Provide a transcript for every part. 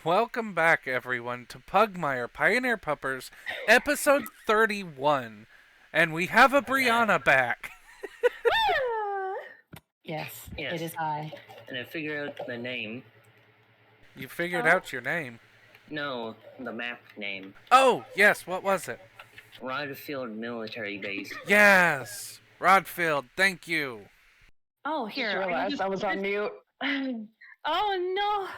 Welcome back, everyone, to Pugmire Pioneer Puppers, episode 31. And we have a Brianna back. Yes, it Yes, is I. and I figured out the name. You figured Oh. out your name. No, the map name. Oh, yes, what was it? Rodfield Military Base. Yes! Rodfield, thank you. Oh, Just here. realized I was on mute. Oh no.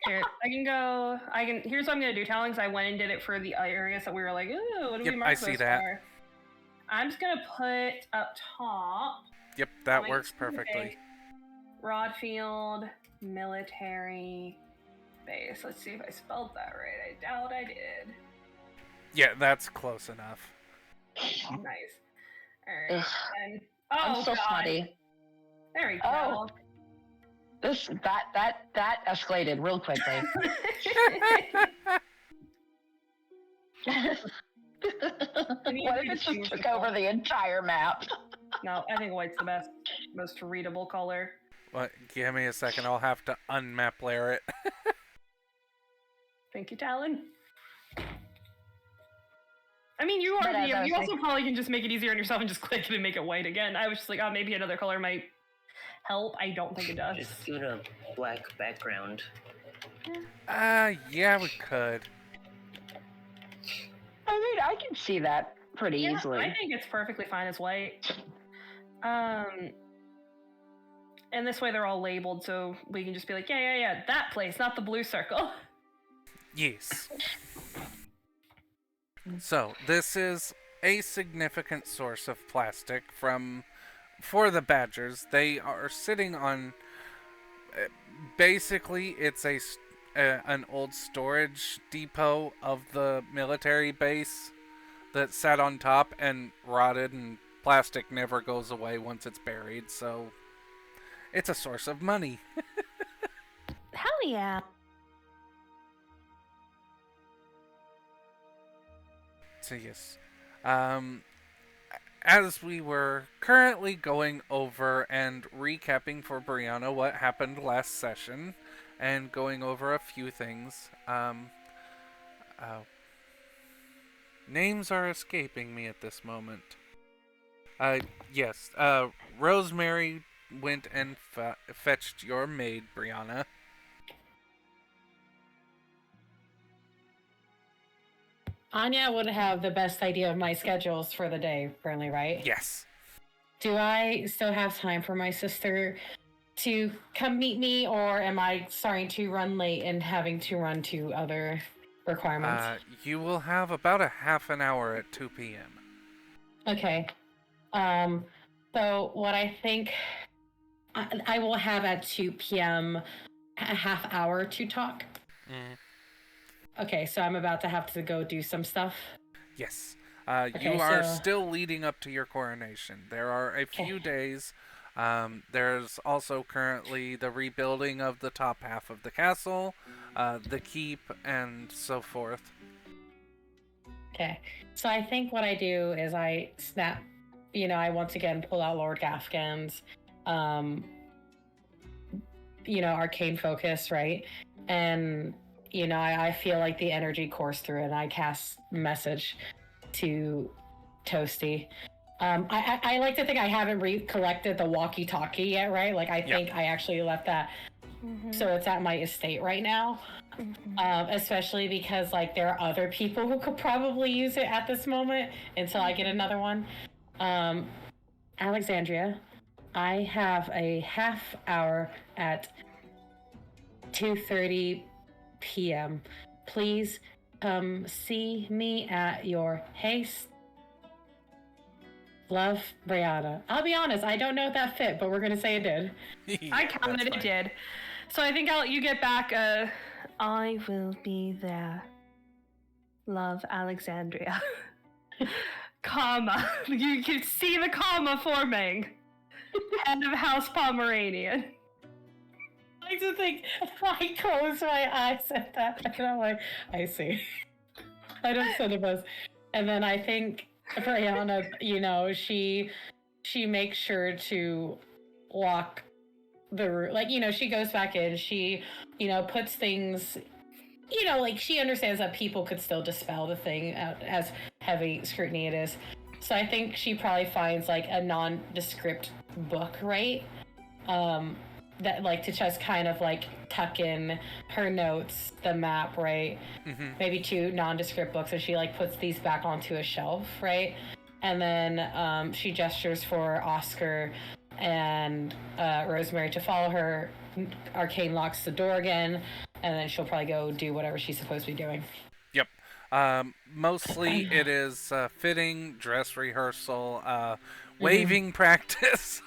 Here, I can go. Here's what I'm gonna do. Talons, I went and did it for the areas that we were like, ooh, what do Yep, we mark I see this that. for? I'm just gonna put up top. Yep, that Like, works perfectly. Rodfield Military Base. Let's see if I spelled that right. I doubt I did. Yeah, that's close enough. Nice. Alright. Ugh, And I'm oh so god. sweaty. There we Oh. go. That escalated real quickly. What if it just took over the entire map? No, I think white's the best, most readable color. What? Give me a second, I'll have to unmap layer it. Thank you, Talon. I mean, you are But as I DM. was You also saying- probably can just make it easier on yourself and just click it and make it white again. I was just like, oh, maybe another color might help. I don't think it does. Just give it a black background. Yeah, we could. I mean, I can see that pretty Yeah, easily. I think it's perfectly fine as white. And this way they're all labeled, so we can just be like, yeah, that place, not the blue circle. Yes. So, this is a significant source of plastic for the badgers. They are sitting on basically it's an old storage depot of the military base that sat on top and rotted, and plastic never goes away once it's buried, so it's a source of money. Hell yeah. So yes, as we were currently going over and recapping for Brianna what happened last session, and going over a few things, names are escaping me at this moment. Yes, Rosemary went and fetched your maid, Brianna. Anya would have the best idea of my schedules for the day, apparently, right? Yes. Do I still have time for my sister to come meet me, or am I starting to run late and having to run to other requirements? You will have about a half an hour at 2 p.m. Okay. So what I think I will have at 2 p.m. a half hour to talk. Mm. Okay, so I'm about to have to go do some stuff. Yes. Okay, You are so- still leading up to your coronation. There are a few days. There's also currently the rebuilding of the top half of the castle, the keep, and so forth. Okay, so I think what I do is I snap, I once again pull out Lord Gafgan's, arcane focus, right? And, I feel like the energy course through it, and I cast message to Toasty. I like to think I haven't recollected the walkie-talkie yet, right? Like, I think I actually left that, so it's at my estate right now. Especially because like there are other people who could probably use it at this moment until I get another one. Alexandria, I have a half hour at 2:30 p.m. Please come see me at your haste. Love, Brianna. I'll be honest, I don't know if that fit, but we're gonna say it did. I counted it did. So I think I'll let you get back. I will be there. Love, Alexandria. Comma. You can see the comma forming. Head of House Pomeranian. I like to think I close my eyes at that, and I'm like, I see. I don't syllabus. And then I think Brianna, she makes sure to walk the room. Like, she goes back in, she, puts things like she understands that people could still dispel the thing as heavy scrutiny it is. So I think she probably finds like a nondescript book, right? That like to just kind of like tuck in her notes, the map, right? Maybe two nondescript books, and she like puts these back onto a shelf, right? And then she gestures for Oscar and Rosemary to follow her. Arcane locks the door again, and then she'll probably go do whatever she's supposed to be doing. Yep. Mostly it is fitting, dress rehearsal, waving practice.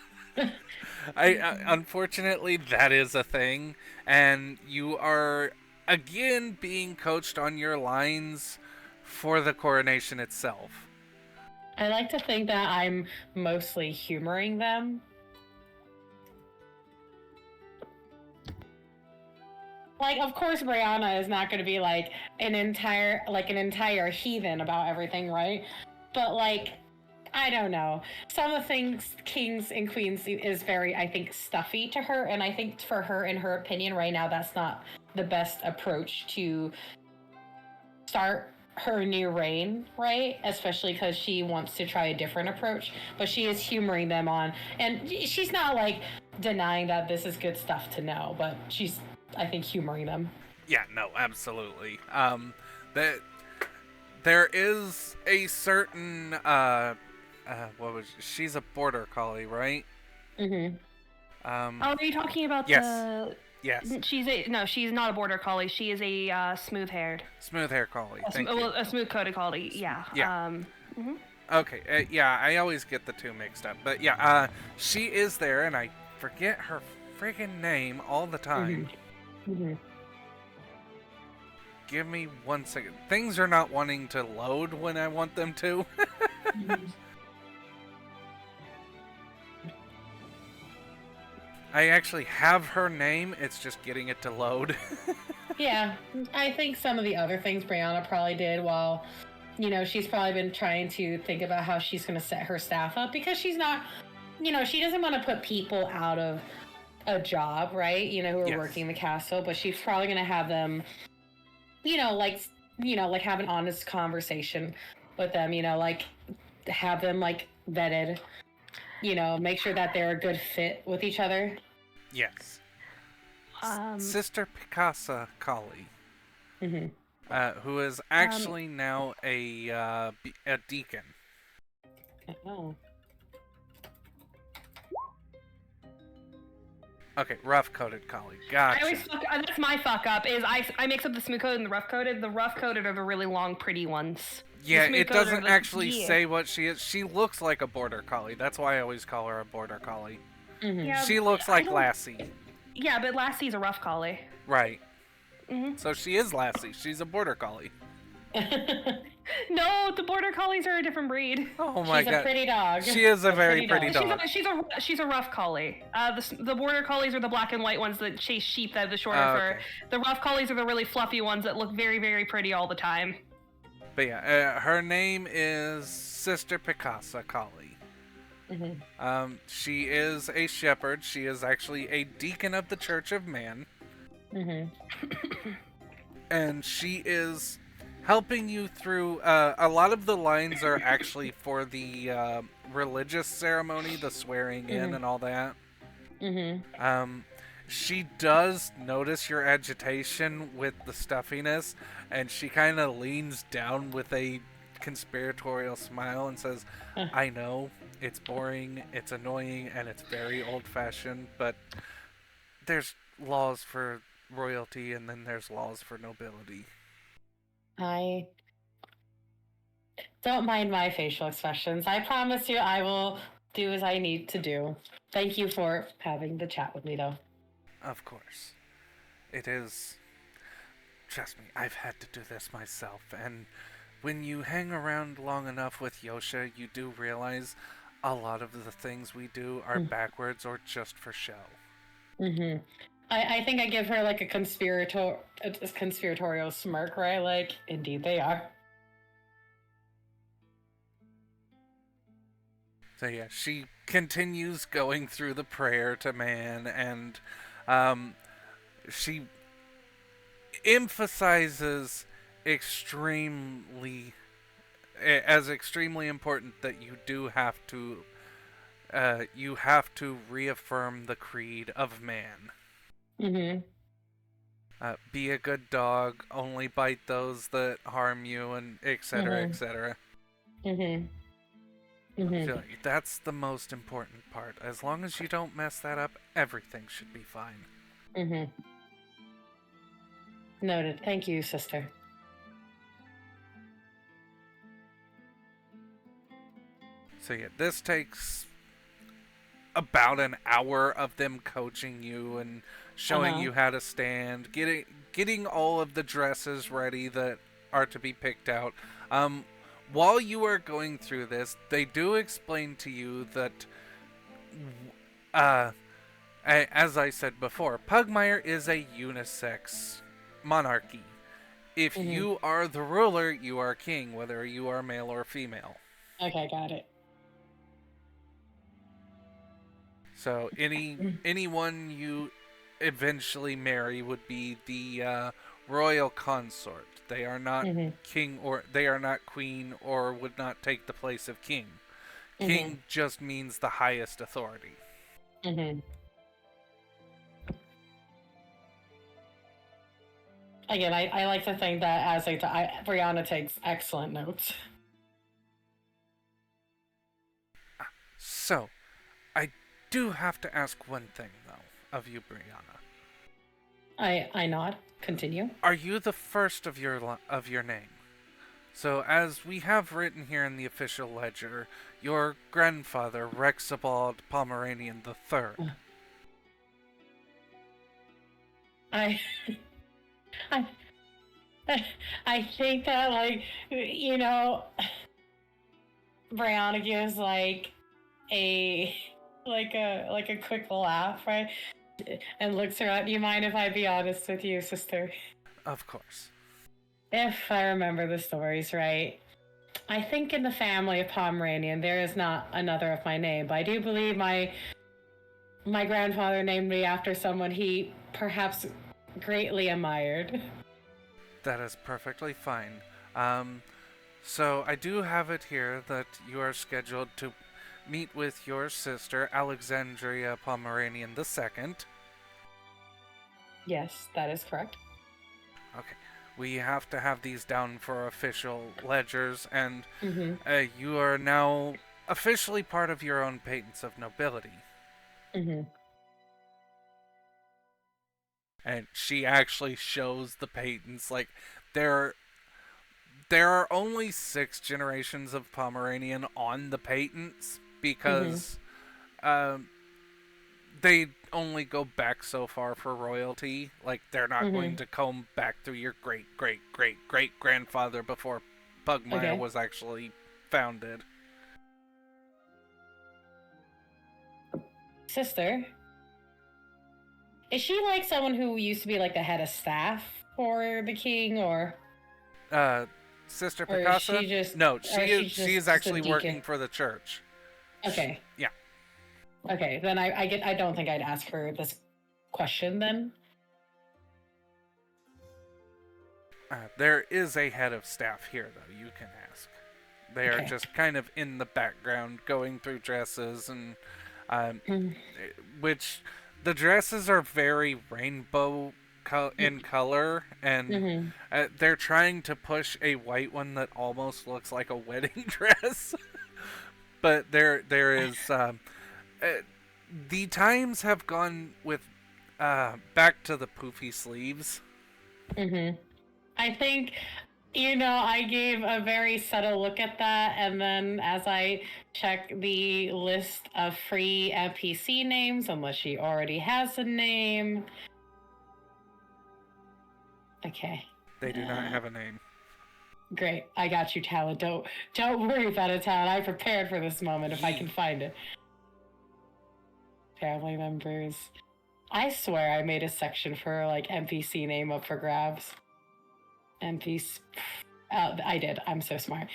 Unfortunately, that is a thing, and you are again being coached on your lines for the coronation itself. I like to think that I'm mostly humoring them. Like, of course, Brianna is not going to be like an entire heathen about everything, right? But like, I don't know. Some of the things kings and queens is very, I think, stuffy to her, and I think for her, in her opinion, right now, that's not the best approach to start her new reign, right? Especially because she wants to try a different approach, but she is humoring them on, and she's not like denying that this is good stuff to know, but she's, I think, humoring them. Yeah, no, absolutely. That there is a certain she's a border collie, right? Oh, are you talking about yes. Yes. She's not a border collie. She is a smooth-haired. Smooth-haired collie. Thank you. Well, a smooth-coated collie. Yeah. Yeah. Okay. Yeah, I always get the two mixed up, but yeah, she is there, and I forget her friggin' name all the time. Give me 1 second. Things are not wanting to load when I want them to. I actually have her name, it's just getting it to load. Yeah, I think some of the other things Brianna probably did while, she's probably been trying to think about how she's going to set her staff up, because she's not, she doesn't want to put people out of a job, right? Who are working the castle, but she's probably going to have them, like have an honest conversation with them, like have them like vetted, make sure that they're a good fit with each other. Yes. Sister Picasa Collie, who is actually now a deacon. Oh. Okay, rough-coated collie. Gotcha. I always that's my fuck up. Is I mix up the smooth-coated and the rough-coated. The rough-coated are the really long, pretty ones. Yeah, it doesn't actually say what she is. She looks like a border collie. That's why I always call her a border collie. Yeah, she looks like Lassie. Yeah, but Lassie's a rough collie. Right. So she is Lassie. She's a border collie. No, the border collies are a different breed. Oh my god. She's a pretty dog. She is a very pretty dog. She's a rough collie. The border collies are the black and white ones that chase sheep that have the shorter fur. The rough collies are the really fluffy ones that look very, very pretty all the time. But yeah, her name is Sister Picasa Collie. She is a shepherd. She is actually a deacon of the Church of Man. And she is helping you through. A lot of the lines are actually for the religious ceremony, the swearing in and all that. She does notice your agitation with the stuffiness, and she kind of leans down with a conspiratorial smile and says, I know, it's boring, it's annoying, and it's very old-fashioned, but there's laws for royalty, and then there's laws for nobility. I don't mind my facial expressions. I promise you I will do as I need to do. Thank you for having the chat with me, though. Of course. It is... Trust me, I've had to do this myself, and when you hang around long enough with Yosha, you do realize a lot of the things we do are backwards or just for show. I think I give her like a conspiratorial smirk, right? Like, indeed they are. So yeah, she continues going through the prayer to man, and she... emphasizes extremely as extremely important that you have to reaffirm the creed of man. Mm-hmm. Be a good dog, only bite those that harm you, and etc. Mm-hmm. etc. Mm-hmm. I Mm-hmm. feel like that's the most important part. As long as you don't mess that up, everything should be fine. Mm-hmm. Noted. Thank you, sister. So yeah, this takes about an hour of them coaching you and showing Uh-huh. you how to stand, getting all of the dresses ready that are to be picked out. While you are going through this, they do explain to you that, as I said before, Pugmire is a unisex monarchy. If Mm-hmm. you are the ruler, you are king, whether you are male or female. Okay, got it. So anyone you eventually marry would be the royal consort. They are not Mm-hmm. king or they are not queen or would not take the place of king. Mm-hmm. King just means the highest authority. Mm-hmm. Again, I like to think that Brianna takes excellent notes. So, I do have to ask one thing though of you, Brianna. I nod. Continue. Are you the first of your name? So, as we have written here in the official ledger, your grandfather, Rexabald Pomeranian III. I I I think that Brianna gives a a quick laugh, right? And looks around. Do you mind if I be honest with you, sister? Of course. If I remember the stories right, I think in the family of Pomeranian there is not another of my name, but I do believe my grandfather named me after someone he perhaps greatly admired. That is perfectly fine. So I do have it here that you are scheduled to meet with your sister, Alexandria Pomeranian II. Yes, that is correct. Okay. We have to have these down for official ledgers, and Mm-hmm. you are now officially part of your own patents of nobility. Mm-hmm. And she actually shows the patents. Like, there are only 6 generations of Pomeranian on the patents Mm-hmm. because um, they only go back so far for royalty. Like, they're not Mm-hmm. going to comb back through your great great great great grandfather before Pugmire Okay. was actually founded. Sister, is she like someone who used to be like the head of staff for the king, Sister or is Picasa? she just No, or is she is just a actually deacon? working for the church. Okay. Yeah. Okay, then I don't think I'd ask her this question then. There is a head of staff here, though, you can ask. They are Okay. just kind of in the background, going through dresses, and Mm. which the dresses are very rainbow in color, and Mm-hmm. they're trying to push a white one that almost looks like a wedding dress. But there is the times have gone with back to the poofy sleeves. Mm-hmm. I think, I gave a very subtle look at that, and then as I check the list of free NPC names, unless she already has a name. Okay. They do not have a name. Great. I got you, Talon. Don't worry about it, Talon. I prepared for this moment if I can find it. Family members. I swear I made a section for NPC name up for grabs. NPC. I did. I'm so smart.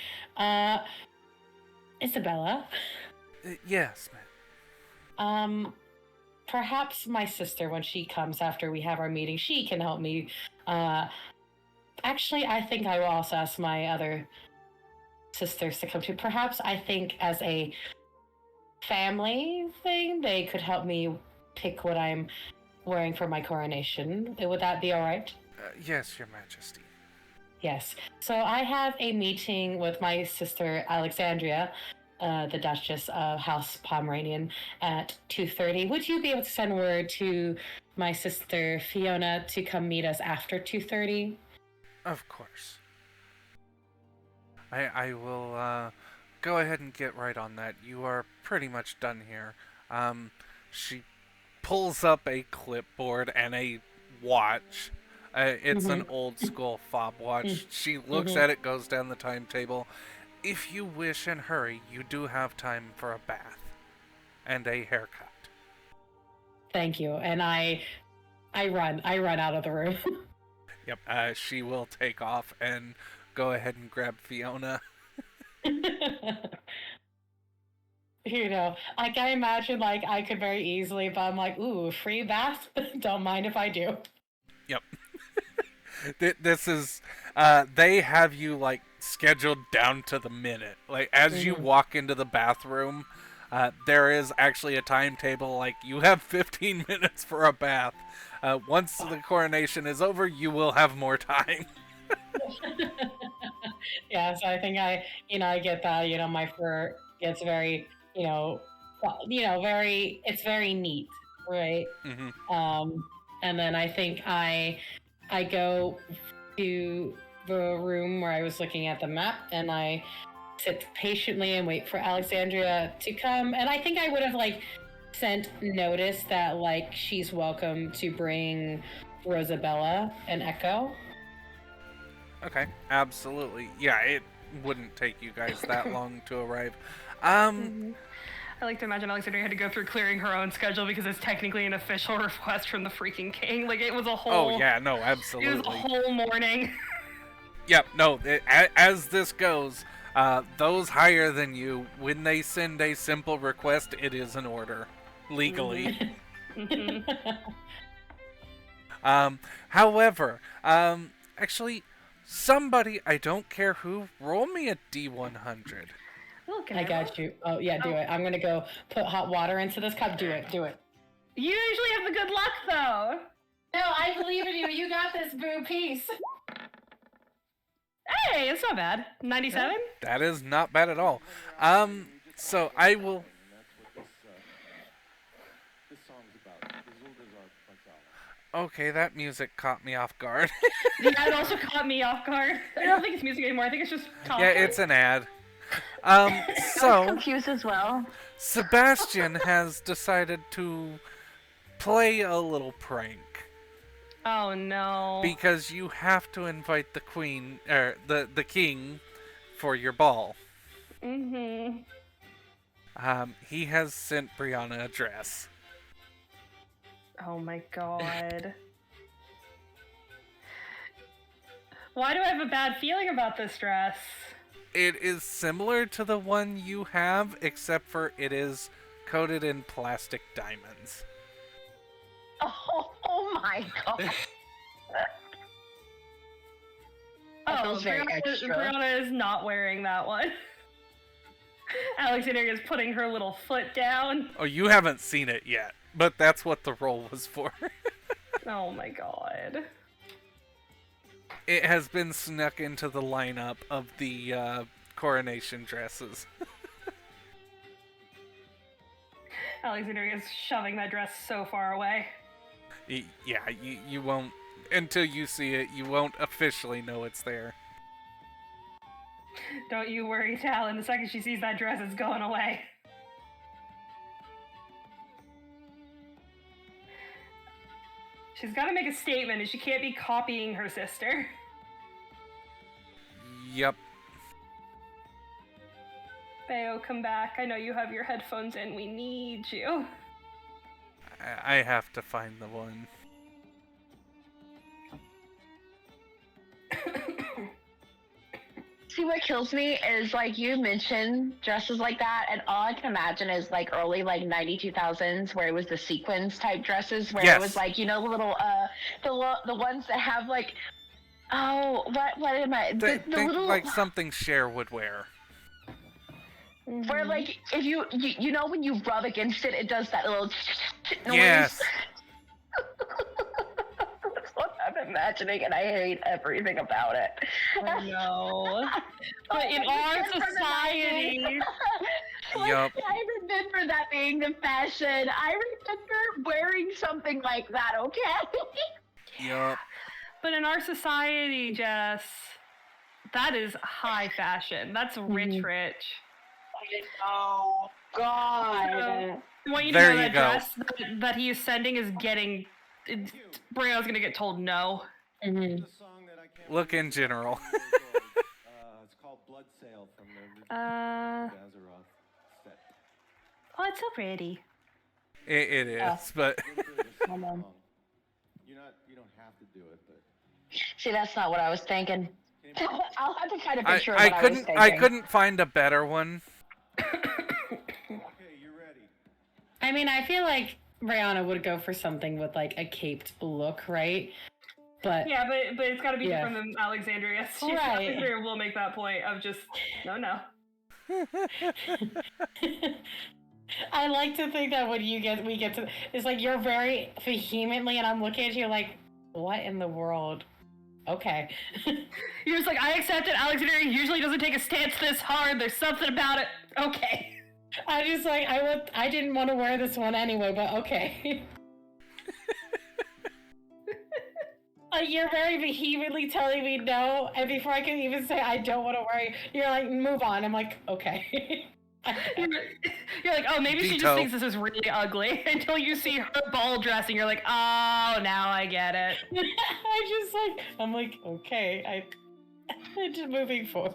Isabella. Yes, ma'am. perhaps my sister, when she comes after we have our meeting, she can help me. Actually, I think I will also ask my other sisters to come too. Perhaps I think as a family thing, they could help me pick what I'm wearing for my coronation. Would that be all right? Yes, Your Majesty. Yes. So I have a meeting with my sister Alexandria, the Duchess of House Pomeranian, at 2:30. Would you be able to send word to my sister Fiona to come meet us after 2:30? Of course. I will go ahead and get right on that. You are pretty much done here. She pulls up a clipboard and a watch. It's an old school fob watch. She looks at it, goes down the timetable. If you wish and hurry, you do have time for a bath and a haircut. Thank you. And I run out of the room. Yep. She will take off and go ahead and grab Fiona. You know, like I imagine, like I could very easily, but I'm like, ooh, free bath. Don't mind if I do. Yep. This is, they have you like scheduled down to the minute. Like as you walk into the bathroom, there is actually a timetable. Like you have 15 minutes for a bath. Once the coronation is over, you will have more time. Yeah, so I think I get that. My fur gets very, it's very neat, right? And then I think I go to the room where I was looking at the map, and I sit patiently and wait for Alexandria to come. And I think I would have like sent notice that like she's welcome to bring Rosabella and Echo. Okay, absolutely. Yeah, it wouldn't take you guys that long to arrive. I like to imagine Alexandria had to go through clearing her own schedule because it's technically an official request from the freaking king. Like, it was a whole... Oh, yeah, no, absolutely. It was a whole morning. Yep, no, as this goes, those higher than you, when they send a simple request, it is an order. Legally. However, actually, somebody, I don't care who, roll me a D100. I got you. Oh, yeah, do it. I'm going to go put hot water into this cup. Do it. You usually have the good luck, though. No, I believe in you. You got this, boo. Peace. Hey, it's not bad. 97? That is not bad at all. So I will... Okay, that music caught me off guard. Yeah, it also caught me off guard. I don't think it's music anymore. I think it's just talking. Yeah, it's an ad. So confused as well. Sebastian has decided to play a little prank. Oh no. Because you have to invite the queen, or the king, for your ball. He has sent Brianna a dress. Oh my god. Why do I have a bad feeling about this dress? It is similar to the one you have, except for it is coated in plastic diamonds. Oh my god. That feels very extra. Brianna is not wearing that one. Alexandria is putting her little foot down. Oh, you haven't seen it yet, but that's what the role was for. Oh my god. It has been snuck into the lineup of the coronation dresses. Alexandria is shoving that dress so far away. Yeah, you won't, until you see it, you won't officially know it's there. Don't you worry, Talon. The second she sees that dress, it's going away. She's got to make a statement, and she can't be copying her sister. Yep. Theo, come back. I know you have your headphones in. We need you. I have to find the one. See, what kills me is like you mentioned dresses like that, and all I can imagine is like early like 92,000s where it was the sequins type dresses where it was Yes. like, you know, the little the ones that have like, oh, what am I, the Think little, like something Cher would wear. where like if you know when you rub against it, it does that little noise. Yes. That's what I'm imagining, and I hate everything about it. I know. But in Like, our it's from the society, 90s. Yup. I remember that being the fashion. I remember wearing something like that, okay? Yup. but in our society, Jess, that is high fashion. That's rich, rich. Oh, God. I want you to There know you that go. dress that he is sending is getting. Brianna's gonna get told no. Look in general. It's called Blood Sail from the Oh, it's so pretty. It is, but Hold on. You don't have to do it, but See, that's not what I was thinking. I'll have to find a picture of I what I was couldn't thinking. find a better one. okay, you're ready. I mean, I feel like Brianna would go for something with like a caped look, right? But Yeah, but it's got to be Yeah. different than Alexandria. Right. Alexandria will make that point of just no. I like to think that when we get to, it's like you're very vehemently, and I'm looking at you like, what in the world? Okay. You're just like, I accept it. Alexandria usually doesn't take a stance this hard. There's something about it. Okay. I just like I didn't want to wear this one anyway, but okay. Like you're very vehemently telling me no, and before I can even say I don't want to wear it, you're like, move on. I'm like, okay. You're like, oh, maybe she Veto. just thinks this is really ugly until you see her ball dress and you're like, oh, now I get it. I'm like, okay, I'm just moving forward.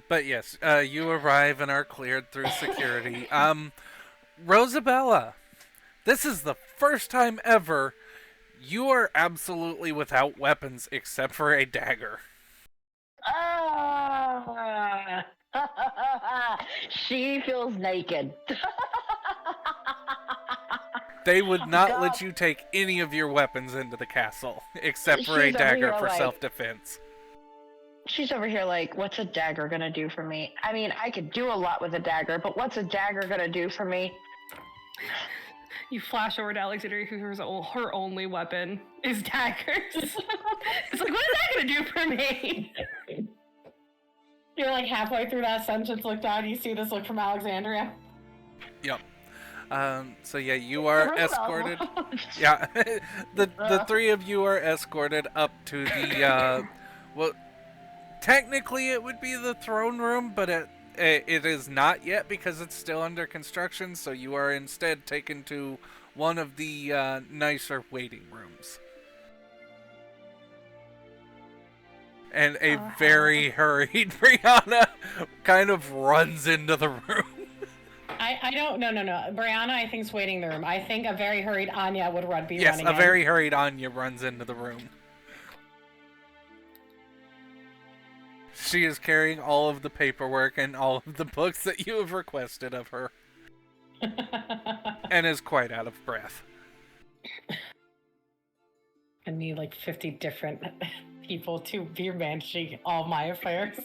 But yes, you arrive and are cleared through security. Rosabella, this is the first time ever you are absolutely without weapons except for a dagger. Ah. She feels naked. They would not God. let you take any of your weapons into the castle except for a She's over dagger here for like- self-defense. She's over here like, what's a dagger gonna do for me? I mean, I could do a lot with a dagger, but what's a dagger gonna do for me? You flash over to Alexandria, who's her only weapon is daggers. It's like, what is that going to do for me? You're like halfway through that sentence, look down, you see this look from Alexandria. Yep. So yeah, you are Hold on. escorted. Yeah, the three of you are escorted up to the well, technically it would be the throne room, but it is not yet because it's still under construction. So you are instead taken to one of the nicer waiting rooms, and a very hurried Brianna kind of runs into the room. I don't, no. Brianna, I think, is waiting in the room. I think a very hurried Anya would be Yes, running a in. very hurried Anya runs into the room. She is carrying all of the paperwork and all of the books that you have requested of her, and is quite out of breath. I need like 50 different people to be managing all my affairs.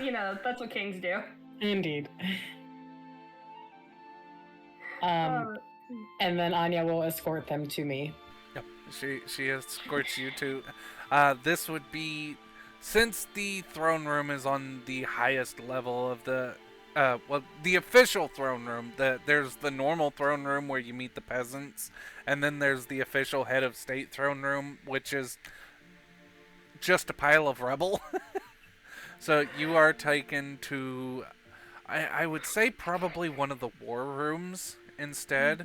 Yeah, that's what kings do. Indeed. And then Anya will escort them to me. Yep, she escorts you to. This would be, since the throne room is on the highest level of the, the official throne room. There's the normal throne room where you meet the peasants, and then there's the official head of state throne room, which is just a pile of rubble. So you are taken to, I would say probably one of the war rooms instead,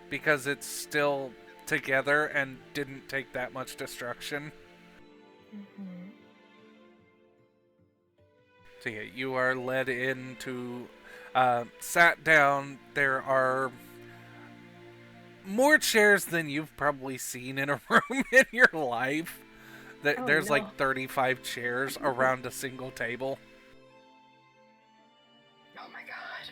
because it's still together and didn't take that much destruction. So yeah, you are led into, sat down. There are more chairs than you've probably seen in a room in your life. There's no. like 35 chairs around a single table. Oh my god.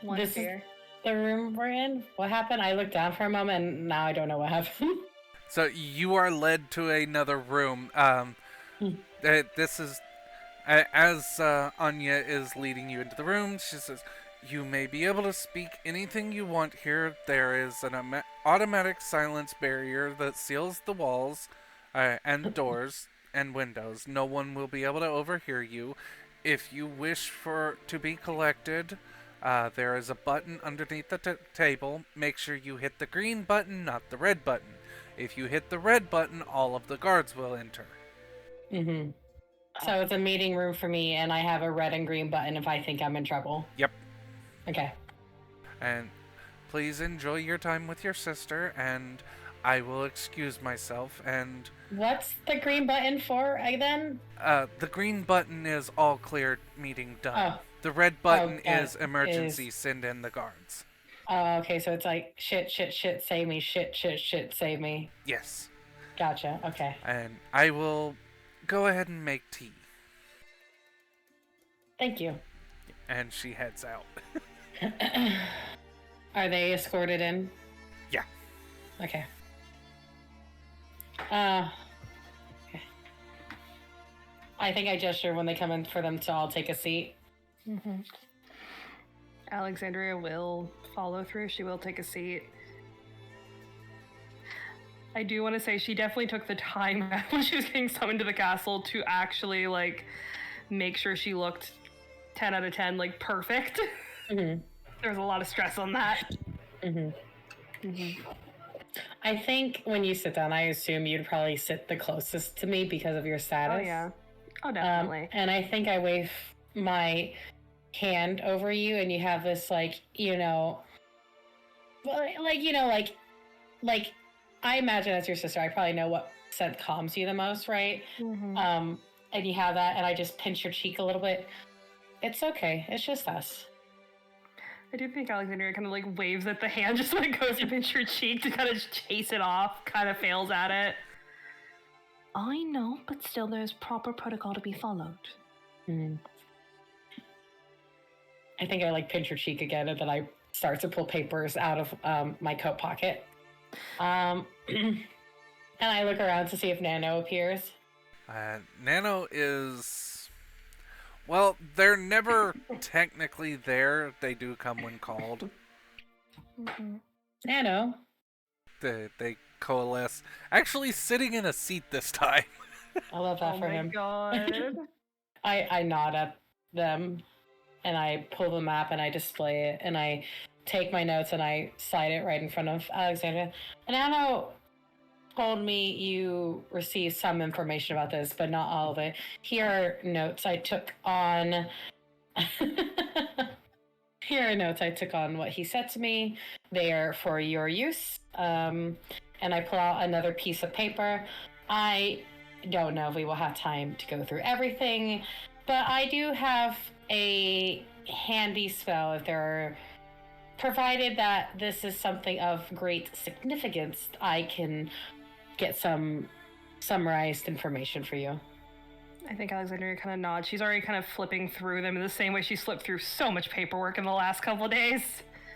One This is- fear. The room we're in? What happened? I looked down for a moment and now I don't know what happened. So you are led to another room. This is as Anya is leading you into the room. She says, "You may be able to speak anything you want here. There is an automatic silence barrier that seals the walls and doors and windows. No one will be able to overhear you. If you wish to be collected, there is a button underneath the table. Make sure you hit the green button, not the red button. If you hit the red button, all of the guards will enter." Mm-hmm. So it's a meeting room for me, and I have a red and green button if I think I'm in trouble. Yep. Okay. And please enjoy your time with your sister, and I will excuse myself. And What's the green button for again? the green button is all clear, meeting done. Oh. The red button that is emergency, send in the guards. Oh, okay, so it's like shit, save me, shit, save me. Yes. Gotcha, okay. And I will go ahead and make tea. Thank you. And she heads out. Are they escorted in? Yeah. Okay. Okay. I think I gesture when they come in for them to all take a seat. Mm-hmm. Alexandria will follow through. She will take a seat. I do want to say she definitely took the time when she was getting summoned to the castle to actually, like, make sure she looked 10 out of 10, like, perfect. Mm-hmm. There was a lot of stress on that. Mm-hmm. Mm-hmm. I think when you sit down, I assume you'd probably sit the closest to me because of your status. Oh, yeah. Oh, definitely. And I think I wave my hand over you, and you have this, like, you know, like, I imagine as your sister, I probably know what scent calms you the most, right? Mm-hmm. And you have that, and I just pinch your cheek a little bit. It's okay. It's just us. I do think Alexandria kind of, like, waves at the hand just when it goes to pinch your cheek to kind of chase it off, kind of fails at it. I know, but still there's proper protocol to be followed. Mm. I think I, like, pinch your cheek again, and then I start to pull papers out of my coat pocket. And I look around to see if Nano appears. Nano is... Well, they're never technically there. They do come when called. Mm-hmm. Nano. They coalesce. Actually sitting in a seat this time. I love that for him. God. I nod at them, and I pull the map, and I display it, and I take my notes, and I slide it right in front of Alexandria. And Nano told me you received some information about this, but not all of it. Here are notes I took on... Here are notes I took on what he said to me. They are for your use. And I pull out another piece of paper. I don't know if we will have time to go through everything, but I do have a handy spell if there are... Provided that this is something of great significance, I can get some summarized information for you. I think Alexandria kind of nods. She's already kind of flipping through them in the same way she flipped through so much paperwork in the last couple of days.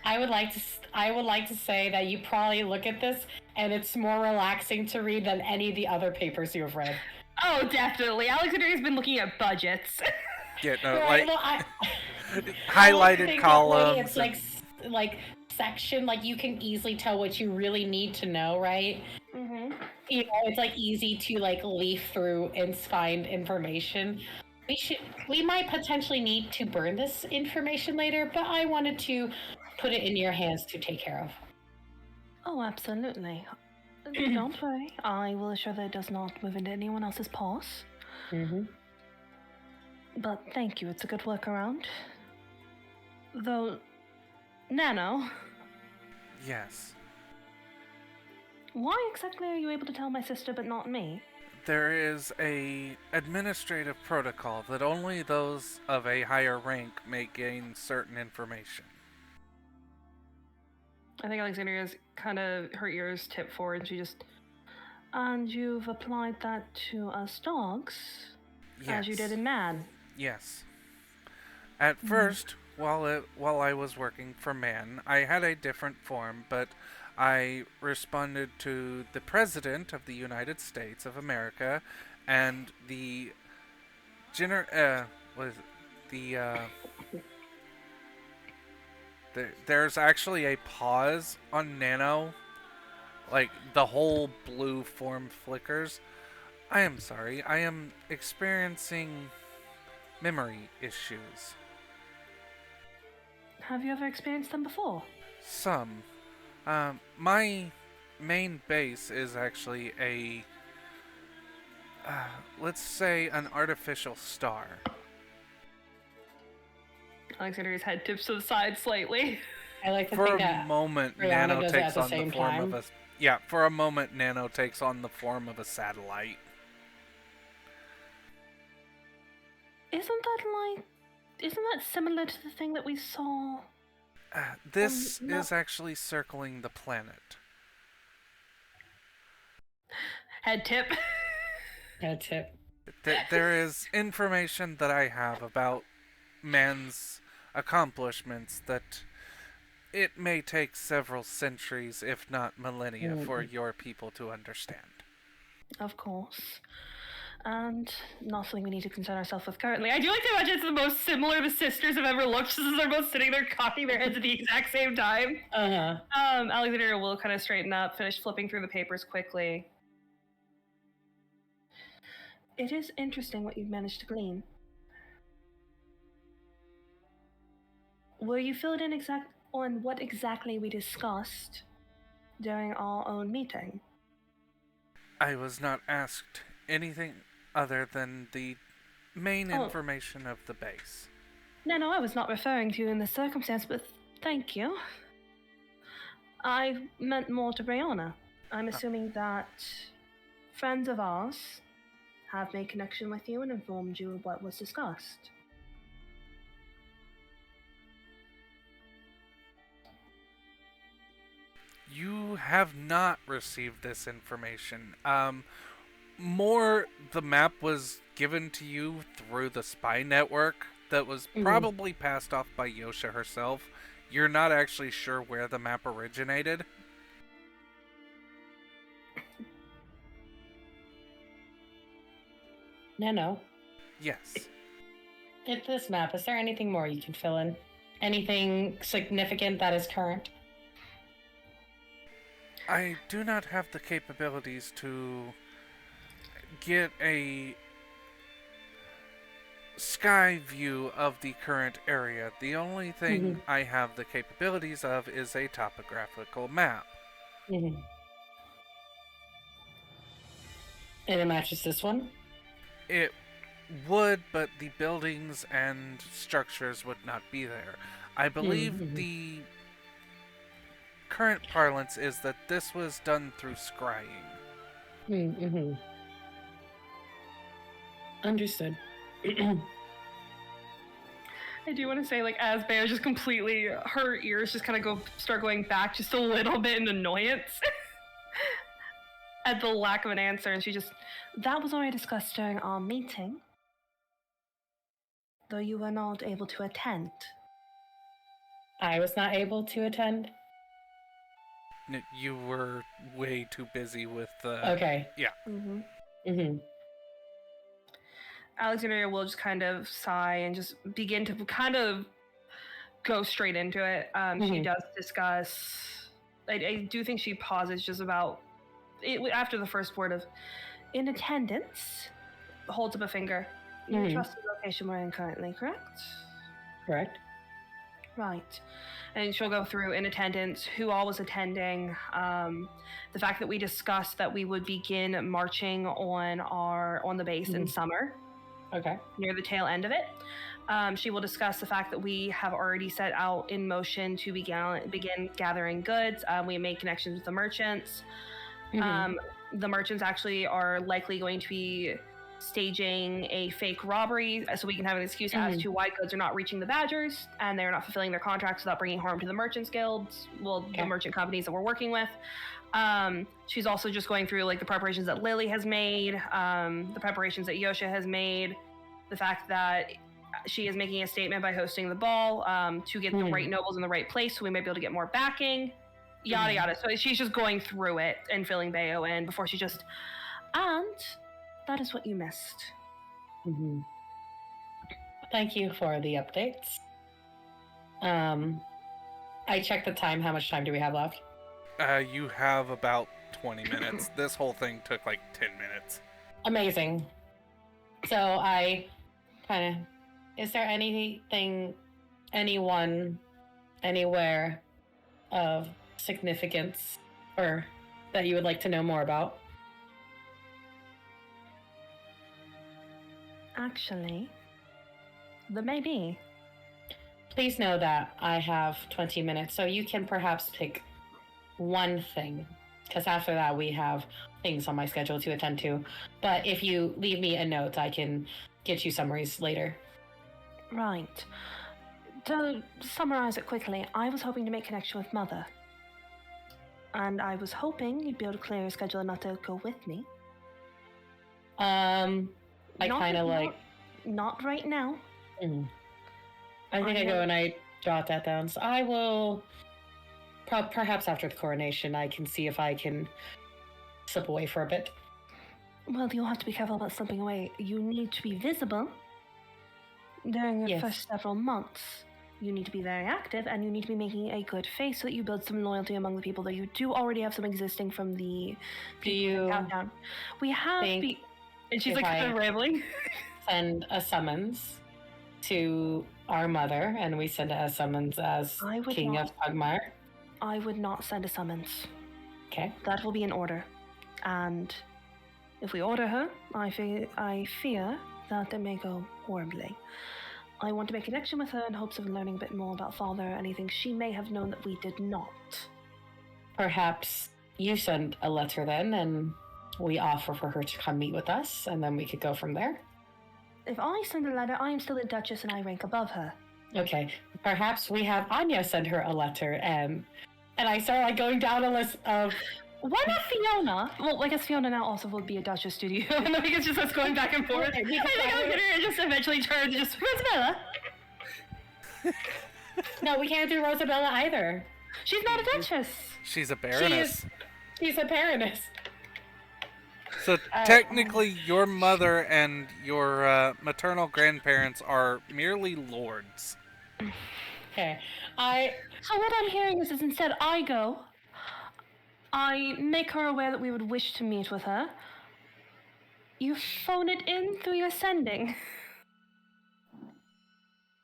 I would like to say that you probably look at this and it's more relaxing to read than any of the other papers you have read. Oh, definitely. Alexandria's been looking at budgets. Yeah, no, Right, like no, highlighted think that way columns. It's like section, like you can easily tell what you really need to know, right? Mm-hmm. You know, it's like easy to like leaf through and find information. We might potentially need to burn this information later, but I wanted to put it in your hands to take care of. Oh, absolutely. Don't worry. I will assure that it does not move into anyone else's paws. Mm-hmm. But thank you. It's a good workaround. Though, Nano, Yes. why exactly are you able to tell my sister but not me? There is a administrative protocol that only those of a higher rank may gain certain information. I think Alexandria's kind of, her ears tip forward, and she just, and you've applied that to us dogs, as you did in man. Yes. At first, while I was working for man, I had a different form, but I responded to the President of the United States of America and the there's actually a pause on Nano, like the whole blue form flickers. I am sorry, I am experiencing memory issues. Have you ever experienced them before? Some. My main base is actually a, let's say, an artificial star. Alexandria's head tips to the side slightly. I like to For think a that moment, Brianna Nano does it takes at the on the same form time. of a. Yeah, for a moment, Nano takes on the form of a satellite. Isn't that similar to the thing that we saw? This No. is actually circling the planet. Head tip. Head tip. There is information that I have about man's accomplishments that it may take several centuries, if not millennia, for your people to understand. Of course. And not something we need to concern ourselves with currently. I do like to imagine it's the most similar the sisters have ever looked, just as they're both sitting there cocking their heads at the exact same time. Alexandria will kind of straighten up, finish flipping through the papers quickly. It is interesting what you've managed to glean. Were you filled in on what exactly we discussed during our own meeting? I was not asked anything other than the main information of the base. No, I was not referring to you in this circumstance, but thank you. I meant more to Brianna. I'm assuming that friends of ours have made connection with you and informed you of what was discussed. You have not received this information. The map was given to you through the spy network that was probably passed off by Yosha herself. You're not actually sure where the map originated. No. Yes. Hit this map. Is there anything more you can fill in? Anything significant that is current? I do not have the capabilities to get a sky view of the current area. The only thing I have the capabilities of is a topographical map. And it matches this one? It would, but the buildings and structures would not be there. I believe the current parlance is that this was done through scrying. Understood. I do want to say, as Bear just completely, her ears just kind of start going back just a little bit in annoyance at the lack of an answer, and that was already discussed during our meeting, though you were not able to attend. I was not able to attend? You were way too busy with Okay. Yeah. Alexandria will just kind of sigh and just begin to kind of go straight into it. She does discuss. I do think she pauses just about after the first word of in attendance. Holds up a finger. You trust the location we're in currently, correct? Correct. Right. And she'll go through in attendance, who all was attending, the fact that we discussed that we would begin marching on the base in summer. Okay. Near the tail end of it. She will discuss the fact that we have already set out in motion to begin gathering goods. We made connections with the merchants. The merchants actually are likely going to be staging a fake robbery so we can have an excuse as to why goods are not reaching the Badgers and they're not fulfilling their contracts without bringing harm to the merchants guilds, the merchant companies that we're working with. She's also just going through like the preparations that Lily has made, the preparations that Yosha has made, the fact that she is making a statement by hosting the ball to get the right nobles in the right place so we might be able to get more backing, yada yada. So she's just going through it and filling Bayo in before she just... And that is what you missed. Thank you for the updates. I checked the time. How much time do we have left? You have about 20 minutes. This whole thing took like 10 minutes. Amazing. So I kind of... Is there anything, anyone, anywhere of significance or that you would like to know more about? Actually, there may be. Please know that I have 20 minutes, so you can perhaps pick one thing, because after that we have things on my schedule to attend to. But if you leave me a note, I can get you summaries later. Right. To summarize it quickly, I was hoping to make connection with Mother. And I was hoping you'd be able to clear your schedule enough to go with me. Not right now. I think I go and I jot that down. So I will... Perhaps after the coronation, I can see if I can slip away for a bit. Well, you'll have to be careful about slipping away. You need to be visible during your first several months. You need to be very active, and you need to be making a good face so that you build some loyalty among the people that you do already have some existing from the countdown. We have... And she's like kind of rambling. Send a summons to our mother, and we send a summons as King of Pugmire. I would not send a summons. Okay. That will be in order. And if we order her, I fear that it may go horribly. I want to make a connection with her in hopes of learning a bit more about Father, anything she may have known that we did not. Perhaps you send a letter then, and we offer for her to come meet with us, and then we could go from there. If I send a letter, I am still a Duchess and I rank above her. Okay. Perhaps we have Anya send her a letter, and I start going down a list of... Why not Fiona? Well, I guess Fiona now also will be a Duchess studio, and then we can just us going back and forth. I think Alexander just eventually turns and just, Rosabella? No, we can't do Rosabella either. She's not a Duchess. She's a Baroness. She's a Baroness. So technically, your mother and your maternal grandparents are merely lords. Okay. So what I'm hearing is instead I go, I make her aware that we would wish to meet with her. You phone it in through your sending.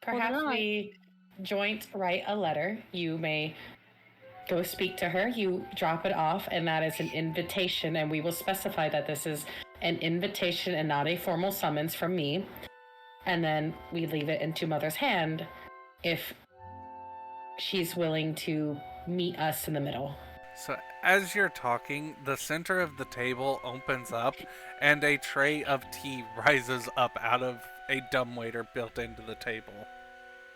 Perhaps we joint write a letter. You may go speak to her, you drop it off, and that is an invitation, and we will specify that this is an invitation and not a formal summons from me. And then we leave it into Mother's hand if she's willing to meet us in the middle. So as you're talking, the center of the table opens up, and a tray of tea rises up out of a dumbwaiter built into the table.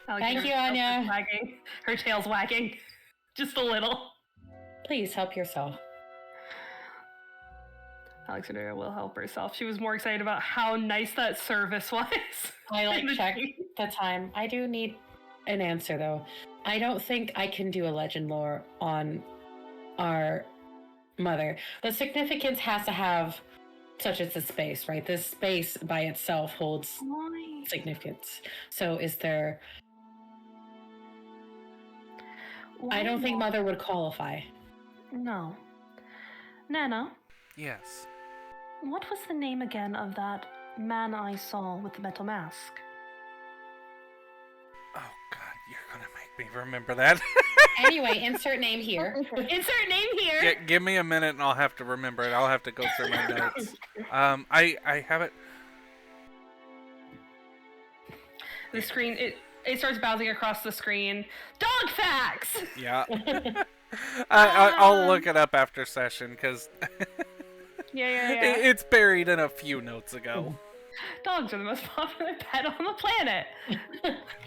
Thank you, Anya. Her tail's wagging. Just a little. Please help yourself. Alexandria will help herself. She was more excited about how nice that service was. I checked the time. I do need an answer though. I don't think I can do a legend lore on our mother. The significance has to have such as the space, right? This space by itself holds significance. So is there... I don't think Mother would qualify. No. Nana? Yes. What was the name again of that man I saw with the metal mask? Oh god, you're gonna make me remember that. Anyway, insert name here. Insert name here! Give me a minute and I'll have to remember it. I'll have to go through my notes. I have it... The screen, it starts bouncing across the screen. Dog facts! Yeah. I'll look it up after session, because... Yeah. It's buried in a few notes ago. Dogs are the most popular pet on the planet.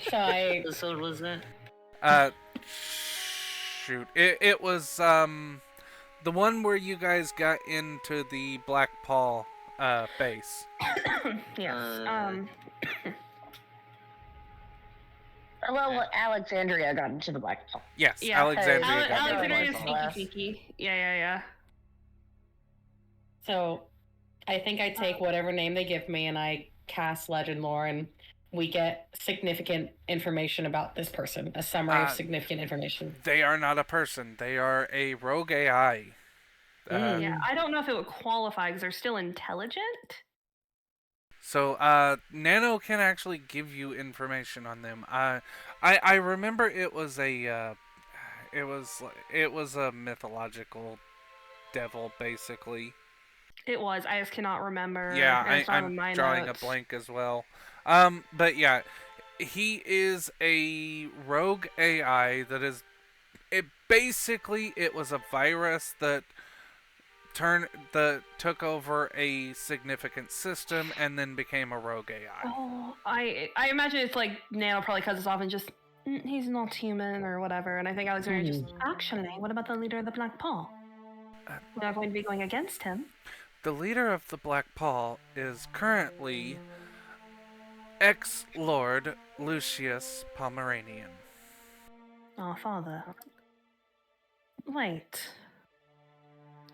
So I episode was that? Shoot. It was the one where you guys got into the Black Paul base. Yes. Well, Alexandria got into the Black Hole. Yes, Yeah. Alexandria got Alexandria into is the Black Paul. sneaky peeky. Yeah. So I think I take whatever name they give me and I cast Legend Lore, and we get significant information about this person. A summary of significant information. They are not a person. They are a rogue AI. Yeah. I don't know if it would qualify because they're still intelligent. So, Nano can actually give you information on them. I remember it was a mythological devil, basically. It was. I just cannot remember. Yeah, It's on I'm my drawing notes. a blank as well. But yeah, he is a rogue AI that is. It basically it was a virus that took over a significant system and then became a rogue AI. Oh, I imagine it's like Nano probably cuts us off and just he's not human or whatever. And I think Alexandria just actually, what about the leader of the Black Paw? We're not going to be going against him. The leader of the Black Paw is currently ex-Lord Lucius Pomeranian. Our father. Wait.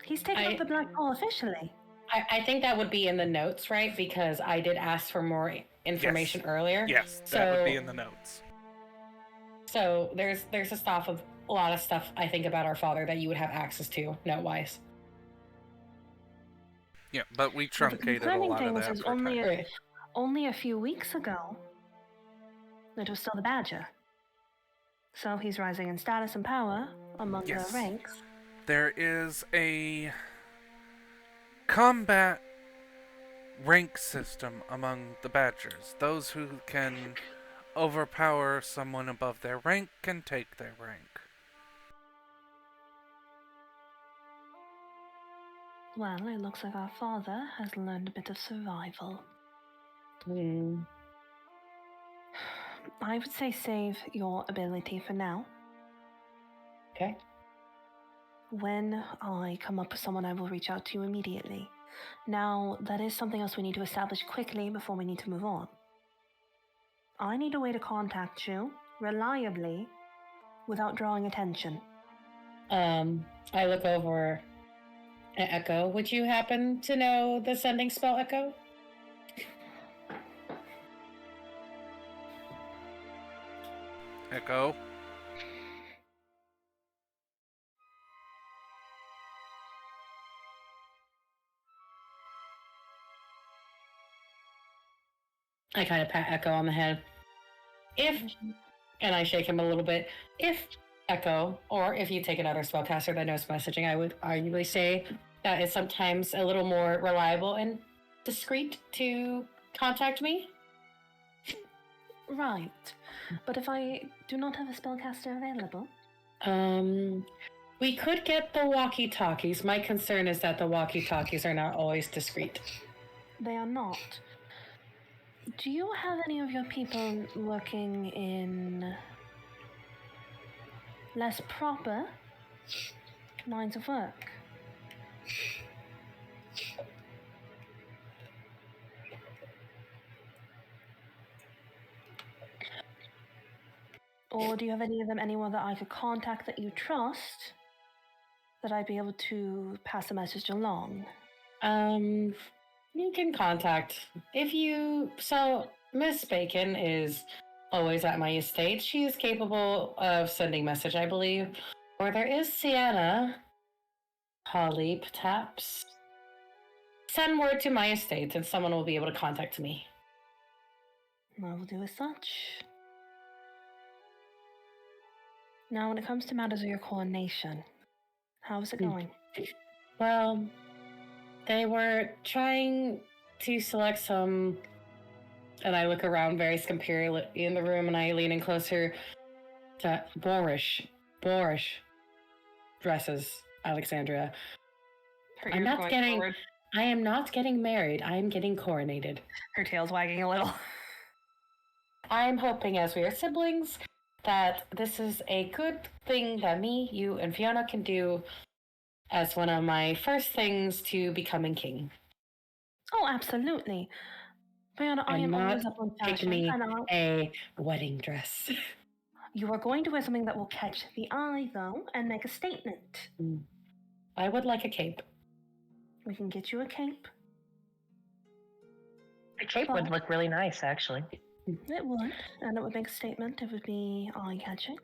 He's taken up the Black Paw officially. I think that would be in the notes, right? Because I did ask for more information earlier. Yes, that would be in the notes. So there's a lot of stuff I think about our father that you would have access to, note-wise. Yeah, but we truncated a lot of that. Was only a few weeks ago. It was still the Badger. So he's rising in status and power among the ranks. There is a combat rank system among the Badgers. Those who can overpower someone above their rank can take their rank. Well, it looks like our father has learned a bit of survival. I would say save your ability for now. Okay. When I come up with someone, I will reach out to you immediately. Now, that is something else we need to establish quickly before we need to move on. I need a way to contact you reliably without drawing attention. I look over at Echo. Would you happen to know the sending spell, Echo? Echo? I kind of pat Echo on the head. And I shake him a little bit. If Echo, or if you take another spellcaster that knows messaging, I would arguably say that it's sometimes a little more reliable and discreet to contact me. Right. But if I do not have a spellcaster available? We could get the walkie-talkies. My concern is that the walkie-talkies are not always discreet. They are not. Do you have any of your people working in less proper lines of work? Or do you have any of them anywhere that I could contact that you trust that I'd be able to pass a message along? You can contact so Miss Bacon is always at my estate. She is capable of sending message, I believe. Or there is Sienna. Holly, perhaps. Send word to my estate and someone will be able to contact me. I will do as such. Now, when it comes to matters of your coronation, how is it going? Well, they were trying to select some, and I look around very scamperiously in the room and I lean in closer to boorish dresses, Alexandria. I'm not getting I am not getting married. I am getting coronated. Her tail's wagging a little. I'm hoping, as we are siblings, that this is a good thing that me, you, and Fiona can do as one of my first things to becoming king. Oh, absolutely. Brianna, I am And always not up on pick fashion, me and a wedding dress. you are going to wear something that will catch the eye, though, and make a statement. I would like a cape. We can get you a cape. The cape would look really nice, actually. It would, and it would make a statement. It would be eye-catching.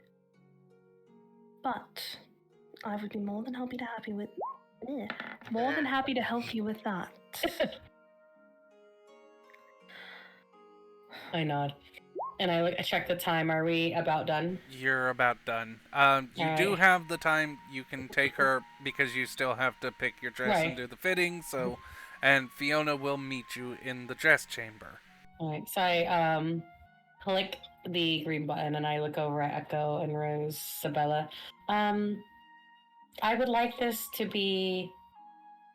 But I would be more than happy to help you with that. I nod. And I check the time. Are we about done? You're about done. You do Alright. have the time. You can take her because you still have to pick your dress and Right. do the fitting. So, and Fiona will meet you in the dress chamber. Alright, so I click the green button and I look over at Echo and Rosabella. I would like this to be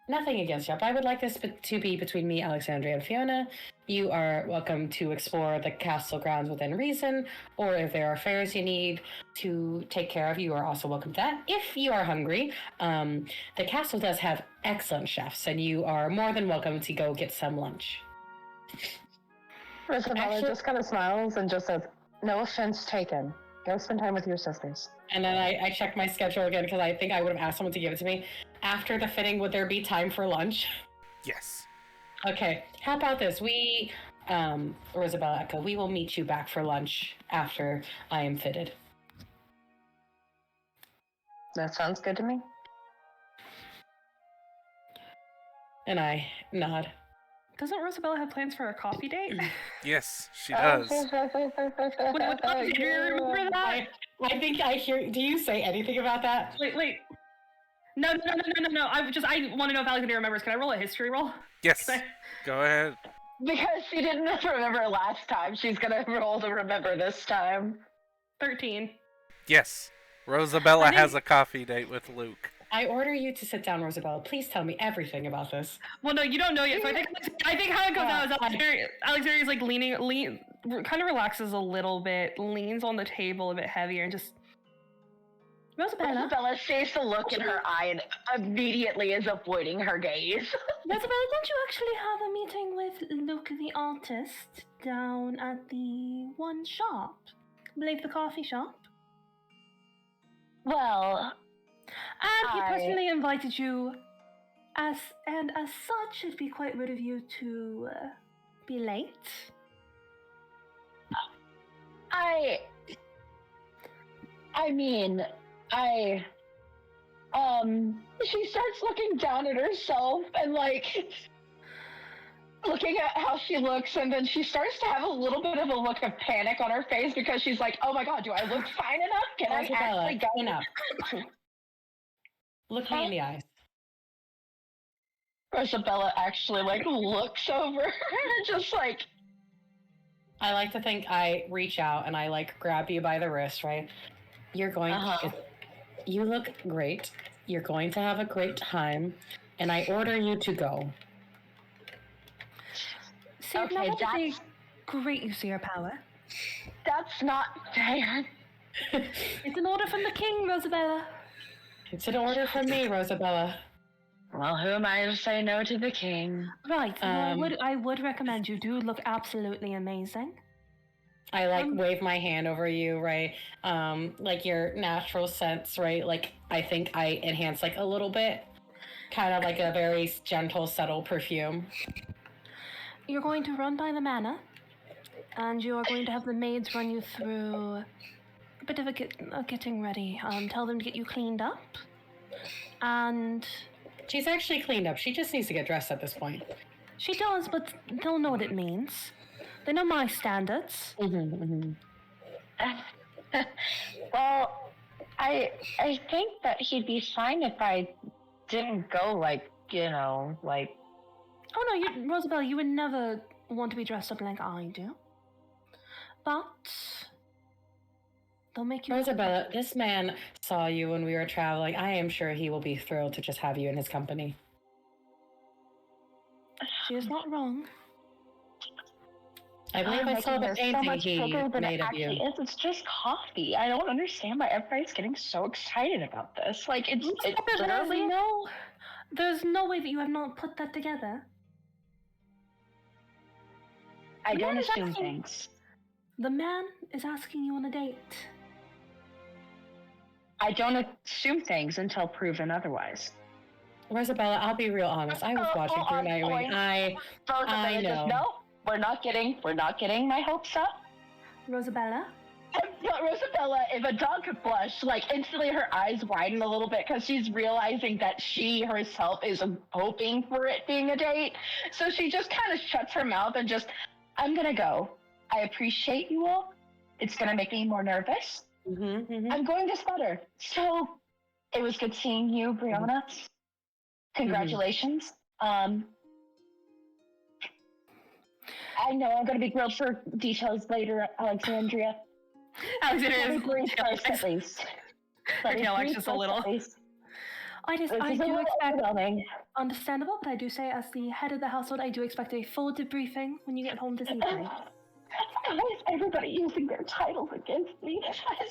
nothing against you, but I would like this to be between me, Alexandria, and Fiona. You are welcome to explore the castle grounds within reason, or if there are fairs you need to take care of, you are also welcome to that. If you are hungry, the castle does have excellent chefs, and you are more than welcome to go get some lunch. Rosabella Actually- just kind of smiles and just says, "No offense taken. Go spend time with your sisters." And then I checked my schedule again because I think I would have asked someone to give it to me. After the fitting, would there be time for lunch? Yes. Okay, how about this? We, Rosabella Echo, we will meet you back for lunch after I am fitted. That sounds good to me. And I nod. Doesn't Rosabella have plans for a coffee date? Yes, she does. Would Alexandria remember that? I think I hear. Do you say anything about that? Wait. No. I want to know if Alexandria remembers. Can I roll a history roll? Yes. Can I- Go ahead. Because she didn't remember last time, she's gonna roll to remember this time. 13. Yes. Rosabella I think- has a coffee date with Luke. I order you to sit down, Rosabella. Please tell me everything about this. Well, no, you don't know yet. So I think how it goes out is Alexandria's like kind of relaxes a little bit, leans on the table a bit heavier, and just Rosabella. Rosabella sees the look in her eye and immediately is avoiding her gaze. Rosabella, don't you actually have a meeting with Luke the artist down at the one shop? I believe the coffee shop. Well, And he I- personally invited you, as such, it'd be quite rude of you to be late. she starts looking down at herself and looking at how she looks, and then she starts to have a little bit of a look of panic on her face because she's like, "Oh my god, do I look fine enough? Can I Rosabella, actually go?" enough. Look me in the eyes. Rosabella actually looks over and just I like to think I reach out and I grab you by the wrist, right? You're going you look great. You're going to have a great time, and I order you to go. See, Okay, now that is that's- a great use of your power. That's not fair. It's an order from the king, Rosabella. It's an order from me, Rosabella. Well, who am I to say no to the king? Right. Well, I would recommend you do look absolutely amazing. I wave my hand over you, right? Your natural sense, right? I think I enhance a little bit, kind of like a very gentle, subtle perfume. You're going to run by the manor, and you are going to have the maids run you through a bit of a getting ready. Tell them to get you cleaned up, and She's actually cleaned up. She just needs to get dressed at this point. she does, but they'll know what it means. They know my standards. Well, I think that he'd be fine if I didn't go Oh no, Rosabella, you would never want to be dressed up like I do. But they'll make you. Rosabella, this man saw you when we were traveling. I am sure he will be thrilled to just have you in his company. She is not wrong. I believe I saw the so painting much he bigger than made it of actually you. is. It's just coffee. I don't understand why everybody's getting so excited about this. Like it literally. There's no way that you have not put that together. I The don't man is assume asking- things. The man is asking you on a date. I don't assume things until proven otherwise. Rosabella, I'll be real honest. I was watching through Nightwing. I know. No, we're not getting my hopes up. Rosabella? But Rosabella, if a dog could blush, like instantly her eyes widen a little bit because she's realizing that she herself is hoping for it being a date. So she just kind of shuts her mouth and just, I'm gonna go. I appreciate you all. It's gonna make me more nervous. I'm going to stutter. So it was good seeing you, Brianna. Congratulations. I know I'm going to be grilled for details later, Alexandria. Alexandria is Brief first, at least. Her tail wags just a little. I do expect understandable, but I do say as the head of the household, I do expect a full debriefing when you get home this evening. Why is everybody using their titles against me?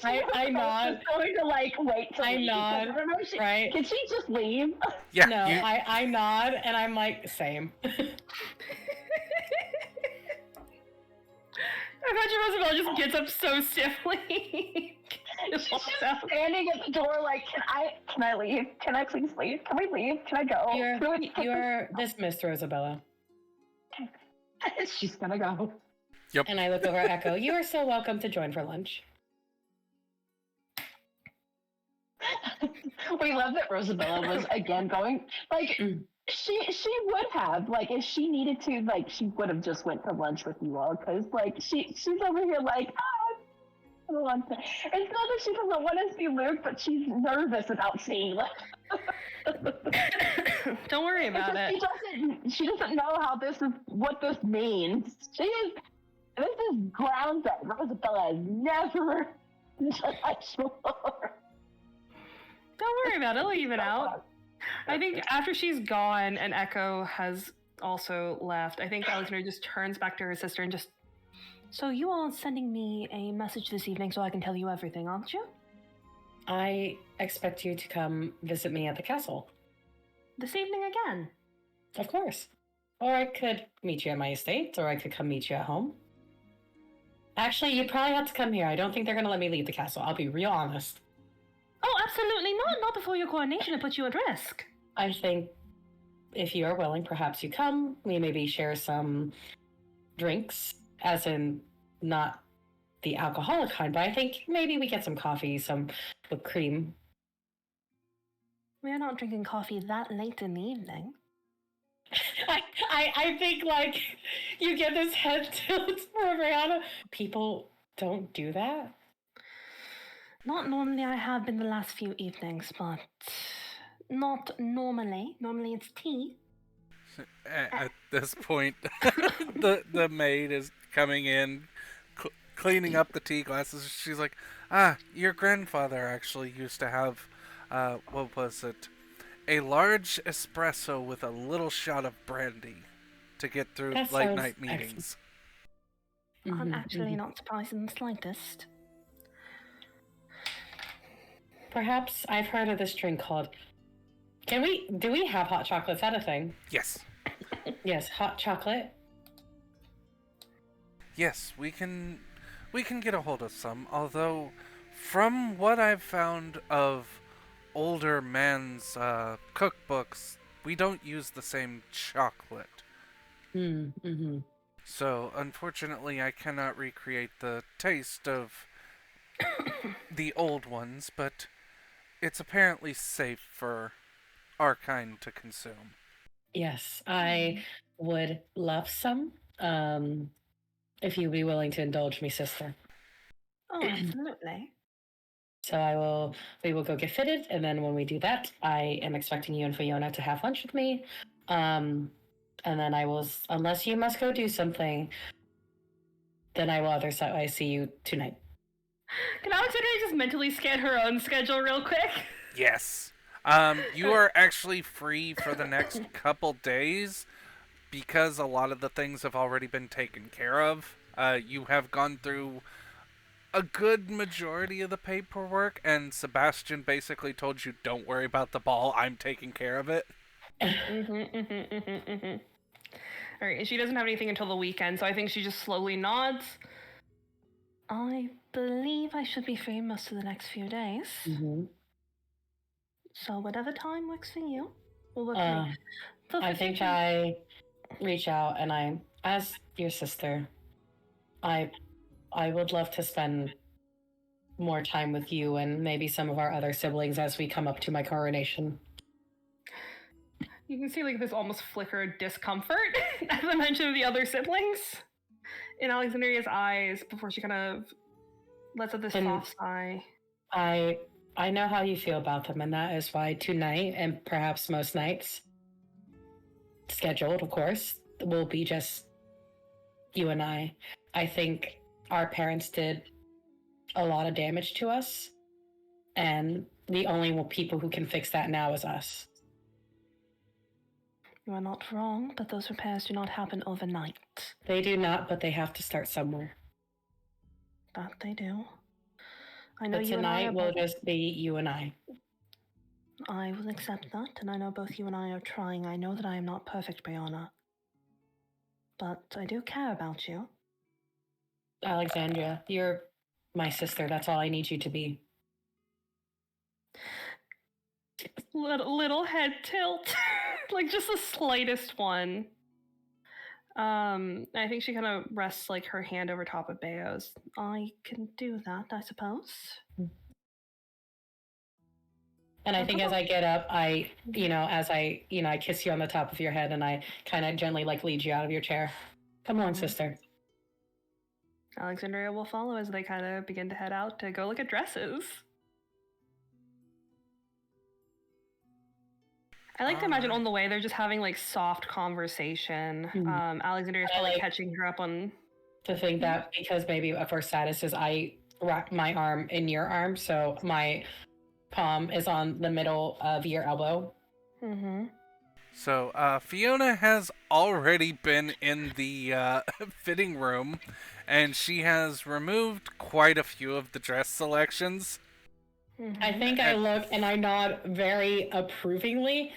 I nod. Going to wait till I nod. Right? Can she just leave? Yeah. No, I nod and I'm like, same. I imagine Rosabella just gets up so stiffly. She's just standing at the door like, can I leave? Can I please leave? Can we leave? Can I go? You're dismissed, Rosabella. She's gonna go. Yep. And I look over at Echo. You are so welcome to join for lunch. We love that Rosabella was again going like she would have like if she needed to like she would have just went to lunch with you all because like she's over here like I don't want to. It's not that she doesn't want to see Luke, but she's nervous about seeing Luke. Don't worry about it. She doesn't know what this means. This is ground that Rosabella has never touched before. Don't worry about it. It'll even out. I think after she's gone and Echo has also left, I think Alexandria just turns back to her sister and just, so you are sending me a message this evening so I can tell you everything, aren't you? I expect you to come visit me at the castle. This evening again? Of course. Or I could meet you at my estate, or I could come meet you at home. Actually, you'd probably have to come here. I don't think they're going to let me leave the castle. I'll be real honest. Oh, absolutely not. Not before your coronation and put you at risk. I think if you are willing, perhaps you come. We maybe share some drinks, as in not the alcoholic kind, but I think maybe we get some coffee, some whipped cream. We're not drinking coffee that late in the evening. I think, like, you get this head tilt for Brianna. People don't do that. Not normally. I have been the last few evenings, but not normally. Normally it's tea. At this point, the maid is coming in, cleaning up the tea glasses. She's like, your grandfather actually used to have, what was it? A large espresso with a little shot of brandy to get through late night meetings. I'm actually not surprised in the slightest. Perhaps I've heard of this drink called... do we have hot chocolate? Is that a thing? Yes. Yes, hot chocolate. Yes, we can get a hold of some, although from what I've found of older man's cookbooks, we don't use the same chocolate. So, unfortunately, I cannot recreate the taste of the old ones, but it's apparently safe for our kind to consume. Yes, I would love some, if you'd be willing to indulge me, sister. Oh, absolutely. So we will go get fitted, and then when we do that, I am expecting you and Fiona to have lunch with me. And then I will, unless you must go do something, then I will I see you tonight. Can Alexandria just mentally scan her own schedule real quick? Yes. You are actually free for the next couple days. because a lot of the things have already been taken care of, you have gone through a good majority of the paperwork, and Sebastian basically told you, don't worry about the ball, I'm taking care of it. Alright, she doesn't have anything until the weekend, so I think she just slowly nods. I believe I should be free most of the next few days. So whatever time works for you will work for me. I think I reach out and as your sister, I would love to spend more time with you and maybe some of our other siblings as we come up to my coronation. You can see like this almost flicker of discomfort as I mentioned the other siblings in Alexandria's eyes before she kind of lets out this soft sigh. I know how you feel about them, and that is why tonight, and perhaps most nights, scheduled, of course, will be just you and I. I think our parents did a lot of damage to us, and the only people who can fix that now is us. You are not wrong, but those repairs do not happen overnight. They do not, but they have to start somewhere. That they do. I know but you tonight and I will just be you and I. I will accept that, and I know both you and I are trying. I know that I am not perfect, Brianna. But I do care about you. Alexandria, you're my sister. That's all I need you to be. Little head tilt. Like just the slightest one. I think she kind of rests like her hand over top of Bayo's. I can do that, I suppose. And I think as I get up, I kiss you on the top of your head and I kind of gently like lead you out of your chair. Come on, sister. Alexandria will follow as they kind of begin to head out to go look at dresses. I like to imagine on the way they're just having like soft conversation. Alexandria's probably catching her up on. To think that because maybe of our status is I wrap my arm in your arm, so my palm is on the middle of your elbow. So Fiona has already been in the fitting room, and she has removed quite a few of the dress selections. I think I look and I nod very approvingly.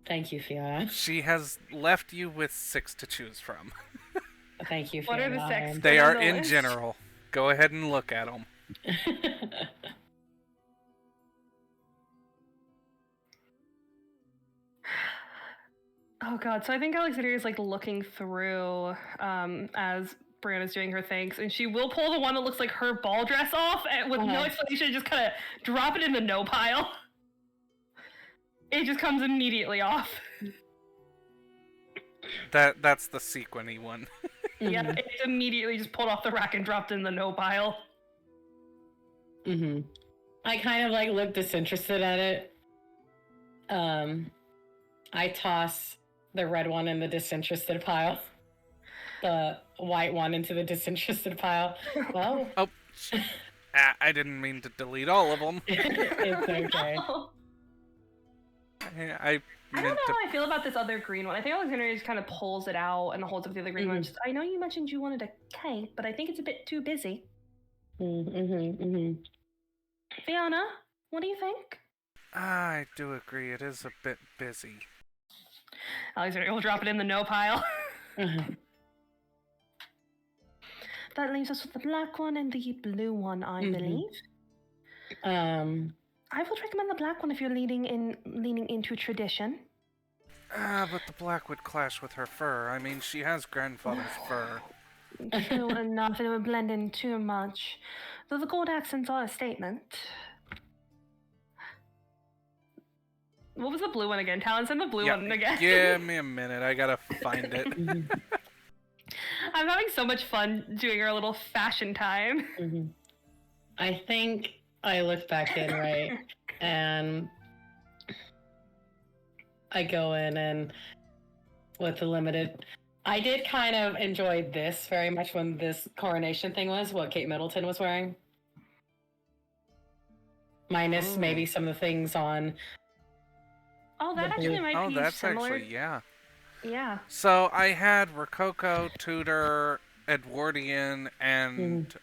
Thank you, Fiona. She has left you with 6 to choose from. Thank you, What Fiona. are the 6? They are in general. Go ahead and look at them. Oh god, so I think Alexandria is like looking through as Brianna's doing her things, and she will pull the one that looks like her ball dress off and with no explanation, just kind of drop it in the no pile. It just comes immediately off. That's the sequiny one. Yeah, it's immediately just pulled off the rack and dropped in the no pile. I kind of like look disinterested at it. I toss the red one in the disinterested pile. The white one into the disinterested pile. Well. Oh. I didn't mean to delete all of them. It's okay. I don't know how I feel about this other green one. I think Alexandria just kind of pulls it out and holds up the other green one. Just, I know you mentioned you wanted a cape, but I think it's a bit too busy. Fiona, what do you think? I do agree. It is a bit busy. Alexandria will drop it in the no pile. That leaves us with the black one and the blue one, I believe. I would recommend the black one if you're leaning into tradition. But the black would clash with her fur. I mean, she has grandfather's fur. True enough, it would blend in too much. Though the gold accents are a statement. What was the blue one again? Talon, send the blue one again. Give me a minute. I gotta find it. I'm having so much fun doing our little fashion time. I think I look back in, right? And I go in and with the limited... I did kind of enjoy this very much when this coronation thing was, what Kate Middleton was wearing. Minus maybe some of the things on... Oh, that actually might be that's similar. actually, yeah. Yeah. So I had Rococo, Tudor, Edwardian, and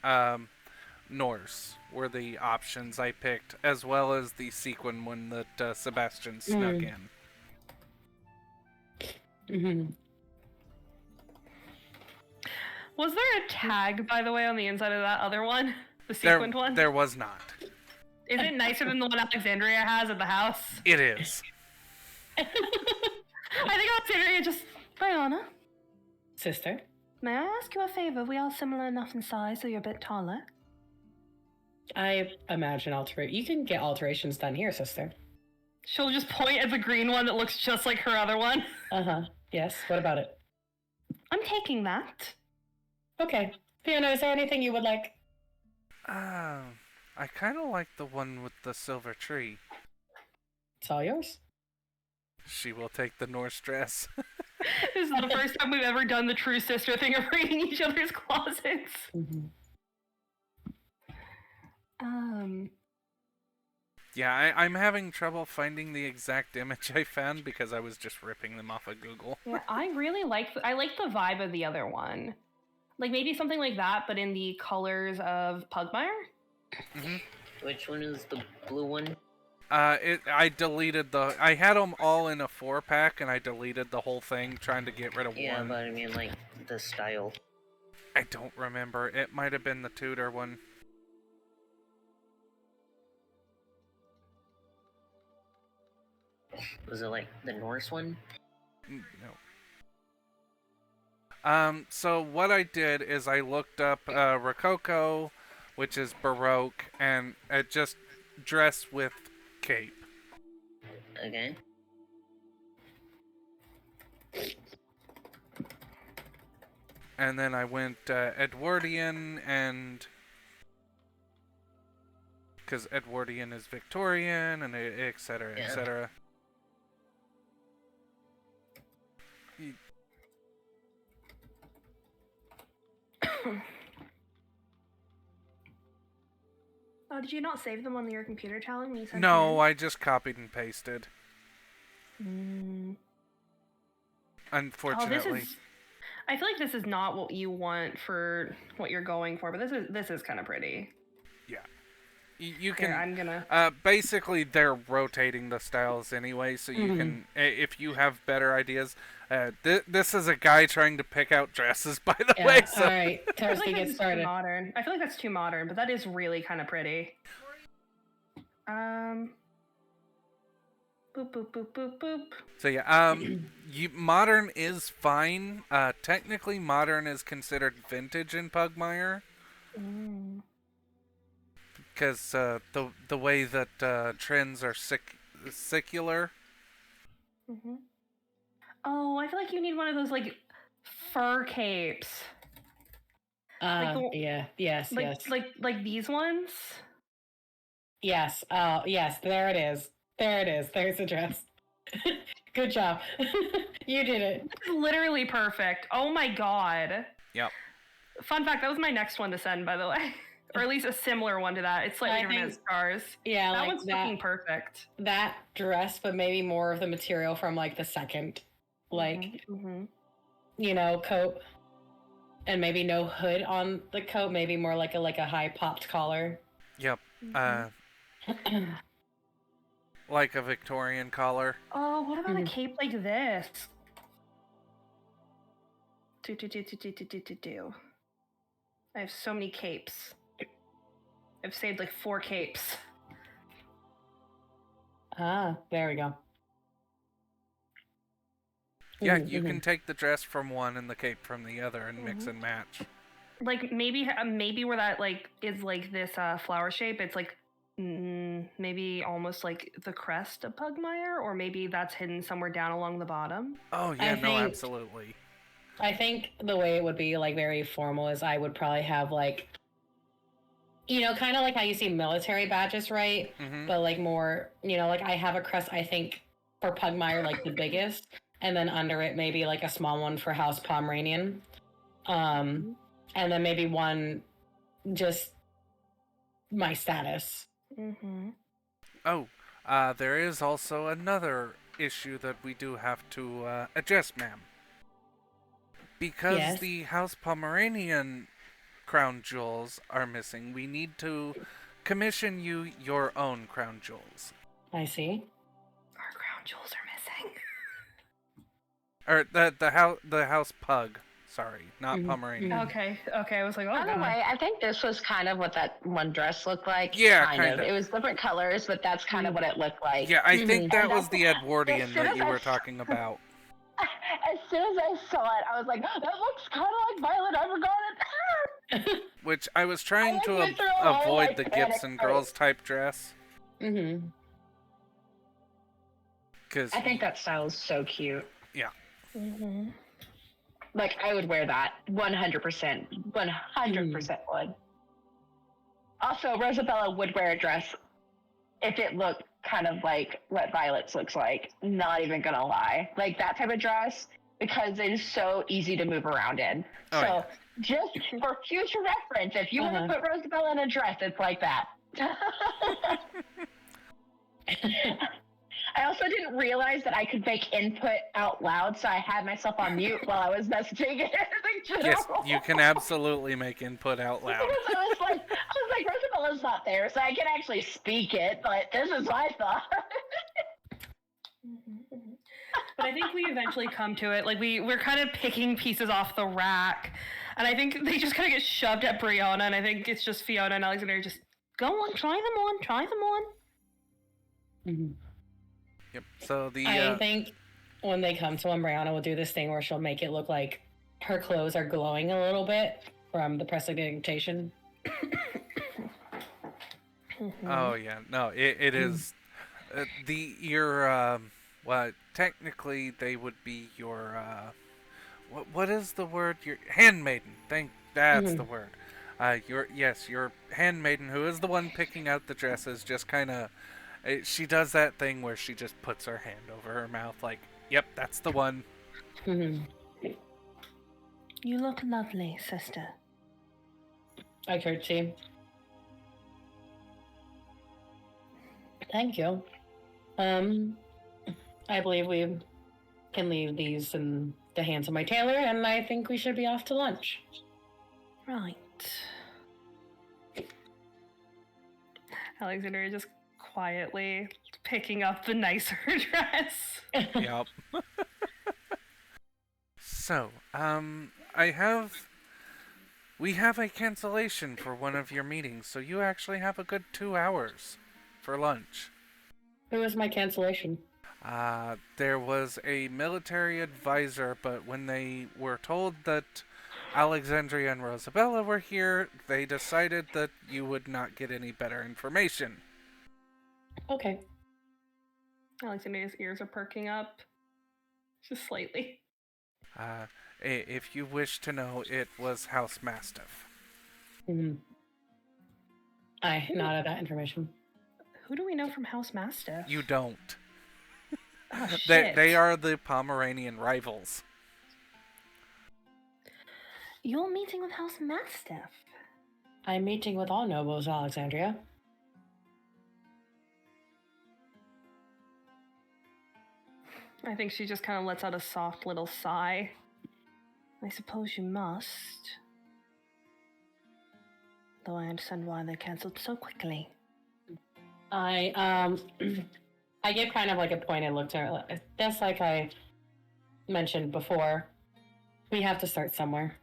Norse were the options I picked, as well as the sequin one that Sebastian snuck in. Mm-hmm. Was there a tag, by the way, on the inside of that other one? The sequined one? There was not. Is it nicer than the one Alexandria has at the house? It is. I think Alexandria just... Brianna, Sister? may I ask you a favor? We are similar enough in size, so you're a bit taller. I imagine you can get alterations done here, sister. She'll just point at the green one that looks just like her other one. Uh-huh. Yes, what about it? I'm taking that. Okay. Fiona, is there anything you would like? I kind of like the one with the silver tree. It's all yours. She will take the Norse dress. This is the first time we've ever done the true sister thing of reading each other's closets. Mm-hmm. Yeah, I'm having trouble finding the exact image I found because I was just ripping them off of Google. Yeah, I really like the vibe of the other one. Like maybe something like that, but in the colors of Pugmire. Mm-hmm. Which one is the blue one? I deleted I had them all in a 4-pack, and I deleted the whole thing trying to get rid of Yeah, one. but I mean, like, the style. I don't remember. It might have been the Tudor one. Was it, like, the Norse one? No. So what I did is I looked up Rococo, which is Baroque, and just dress with cape. Okay. And then I went Edwardian, and because Edwardian is Victorian, and etc. Yeah. etc. Oh, did you not save them on your computer, Talon? When you sent No, them I just copied and pasted. in? Unfortunately. I feel like this is not what you want for what you're going for, but this is kind of pretty. Yeah. You can. Here, I'm gonna. Basically, they're rotating the styles anyway, so you can. If you have better ideas, this is a guy trying to pick out dresses, by the way. So. All right, I feel Toasty, like get that's started. too modern. I feel like that's too modern, but that is really kind of pretty. Boop boop boop boop boop. So yeah, modern is fine. Technically, modern is considered vintage in Pugmire. Because the way that trends are secular. Mm-hmm. Oh, I feel like you need one of those like fur capes. Yeah, yes, yes. Like these ones. Yes, yes, there it is. There it is. There's the dress. Good job. You did it. It's literally perfect. Oh my god. Yep. Fun fact, that was my next one to send, by the way. Or at least a similar one to that. It's slightly different as stars. Yeah, that like one's fucking perfect. That dress, but maybe more of the material from like the second, like, you know, coat. And maybe no hood on the coat, maybe more like a high popped collar. Yep. Like a Victorian collar. Oh, what about a cape like this? I have so many capes. I've saved like 4 capes. Ah, there we go. Yeah, you can take the dress from one and the cape from the other and mix and match. Like maybe where that like is like this flower shape, it's like maybe almost like the crest of Pugmire, or maybe that's hidden somewhere down along the bottom. Oh yeah, absolutely. I think the way it would be like very formal is I would probably have like, you know, kind of like how you see military badges, right? But like more, you know, like I have a crest, I think for Pugmire, like the biggest, and then under it maybe like a small one for House Pomeranian, and then maybe one just my status. Oh, there is also another issue that we do have to address, ma'am. because Yes. the House Pomeranian crown jewels are missing, we need to commission you your own crown jewels. I see. Our crown jewels are missing. Or the house pug. Sorry, not Mhm, Pomeranian. mhm. Okay, I was like, oh By the god. way, I think this was kind of what that one dress looked like. Yeah, kind of. kinda. It was different colors, but that's kind of what it looked like. Yeah, I think that And was the as Edwardian soon that as you I were s- talking about. As soon as I saw it, I was like, that looks kind of like Violet Evergarden. Which I was trying I to went through a whole, avoid like, the panic Gibson phase. girls type dress. Mm-hmm. Cause I think that style is so cute. yeah. Mm-hmm. Like, I would wear that 100%. 100% would. Also, Rosabella would wear a dress if it looked kind of like what Violet's looks like. Not even gonna lie. Like, that type of dress, because it is so easy to move around in. Oh, So, yeah. just for future reference, if you want to put Rosabella in a dress, it's like that. I also didn't realize that I could make input out loud, so I had myself on mute while I was messaging it. Yes, you can absolutely make input out loud. Because I was like, Rosabella's not there, so I can actually speak it, but this is what I thought. But I think we eventually come to it. Like we're kind of picking pieces off the rack, and I think they just kind of get shoved at Brianna, and I think it's just Fiona and Alexander just go on, try them on. Mm-hmm. Yep. So the I think when they come to them, Brianna will do this thing where she'll make it look like her clothes are glowing a little bit from the prestidigitation. oh yeah, no, it is your well, technically they would be your what is the word? Your handmaiden. That's the word. Your handmaiden, who is the one picking out the dresses, just kind of she does that thing where she just puts her hand over her mouth, like, "Yep, that's the one." Mm-hmm. You look lovely, sister. I curtsy. Thank you. I believe we can leave these in the hands of my tailor, and I think we should be off to lunch. Right. Alexander just quietly picking up the nicer dress. Yep. So, we have a cancellation for one of your meetings, so you actually have a good 2 hours for lunch. Who was my cancellation? There was a military advisor, but when they were told that Alexandria and Rosabella were here, they decided that you would not get any better information. Okay. Alexander's ears are perking up. Just slightly. If you wish to know, it was House Mastiff. Mm-hmm. I nodded that information. Who do we know from House Mastiff? You don't. Oh, shit. They are the Pomeranian rivals. You're meeting with House Mastiff. I'm meeting with all nobles, Alexandria. I think she just kind of lets out a soft little sigh. I suppose you must. Though I understand why they cancelled so quickly. I give kind of like a pointed look to her. Just like I mentioned before, we have to start somewhere.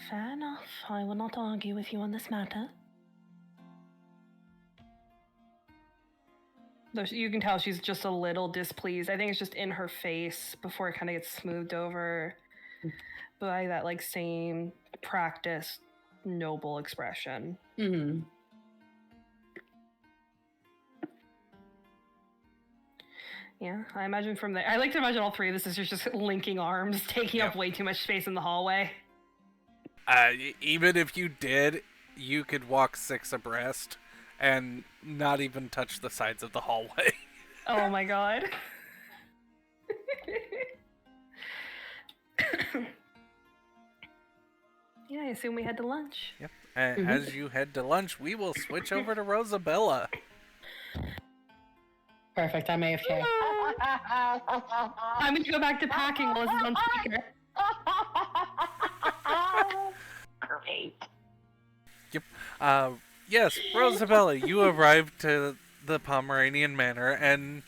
Fair enough. I will not argue with you on this matter. Though you can tell she's just a little displeased. I think it's just in her face before it kind of gets smoothed over by that like same practiced noble expression. Mm-hmm. Yeah, I imagine from there. I like to imagine all three of the sisters just linking arms, taking up way too much space in the hallway. Even if you did, you could walk 6 abreast and not even touch the sides of the hallway. Oh my god. Yeah, I assume we head to lunch. Yep. And as you head to lunch, we will switch over to Rosabella. Perfect. I'm AFK. I'm gonna go back to packing while this is on speaker. Great. Yes, Rosabella, you arrived to the Pomeranian Manor and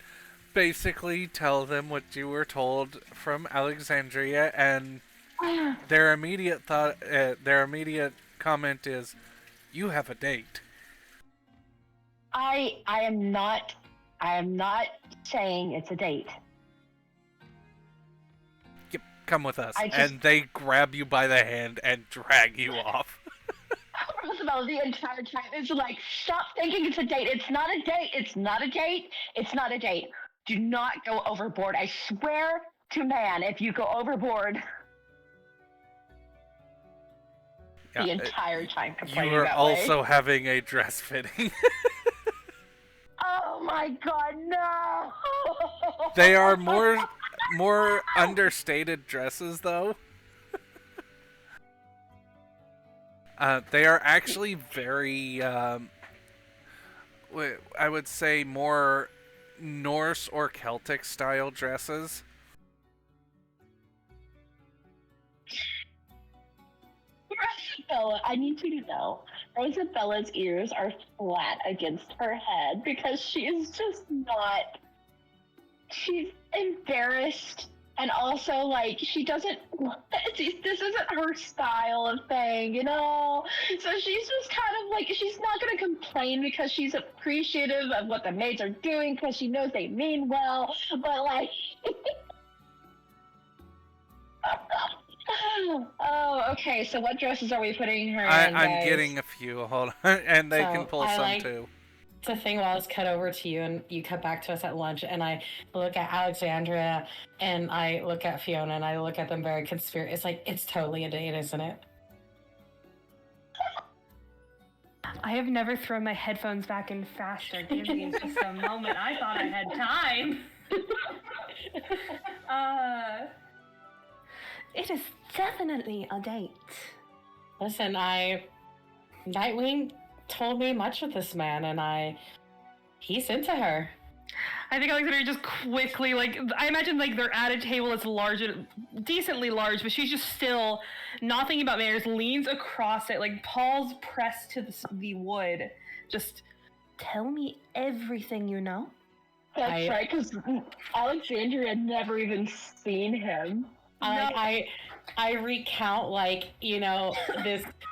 basically tell them what you were told from Alexandria, and their immediate comment is, "You have a date." I am not saying it's a date. Yep, come with us, I just- and they grab you by the hand and drag you off. Roosevelt the entire time is like, stop thinking it's a date. It's not a date. It's not a date. It's not a date. Do not go overboard. I swear to man, if you go overboard, the entire time You complaining are that also way. having a dress fitting. Oh my god, no! They are more understated dresses, though. They are actually very, I would say, more Norse or Celtic style dresses. Rosabella, I need you to know, Rosabella's ears are flat against her head because she is just not. She's embarrassed, and also like she doesn't. This isn't her style of thing, you know. So she's just kind of like she's not gonna complain because she's appreciative of what the maids are doing because she knows they mean well, but like. Oh, okay. So what dresses are we putting her in, I'm guys? getting a few. Hold on, and they So, can pull I some like- too. It's a thing while I was cut over to you and you cut back to us at lunch, and I look at Alexandria and I look at Fiona and I look at them very It's like, it's totally a date, isn't it? I have never thrown my headphones back in faster. Give me just a moment. I thought I had time. It is definitely a date. Listen, Nightwing told me much of this man, and he's into her. I think Alexandria just quickly, like, I imagine, like, they're at a table that's large, decently large, but she's just still not thinking about manners, leans across it, like, paws pressed to the wood. Just tell me everything you know. That's right, because Alexandria had never even seen him. I recount, like, you know,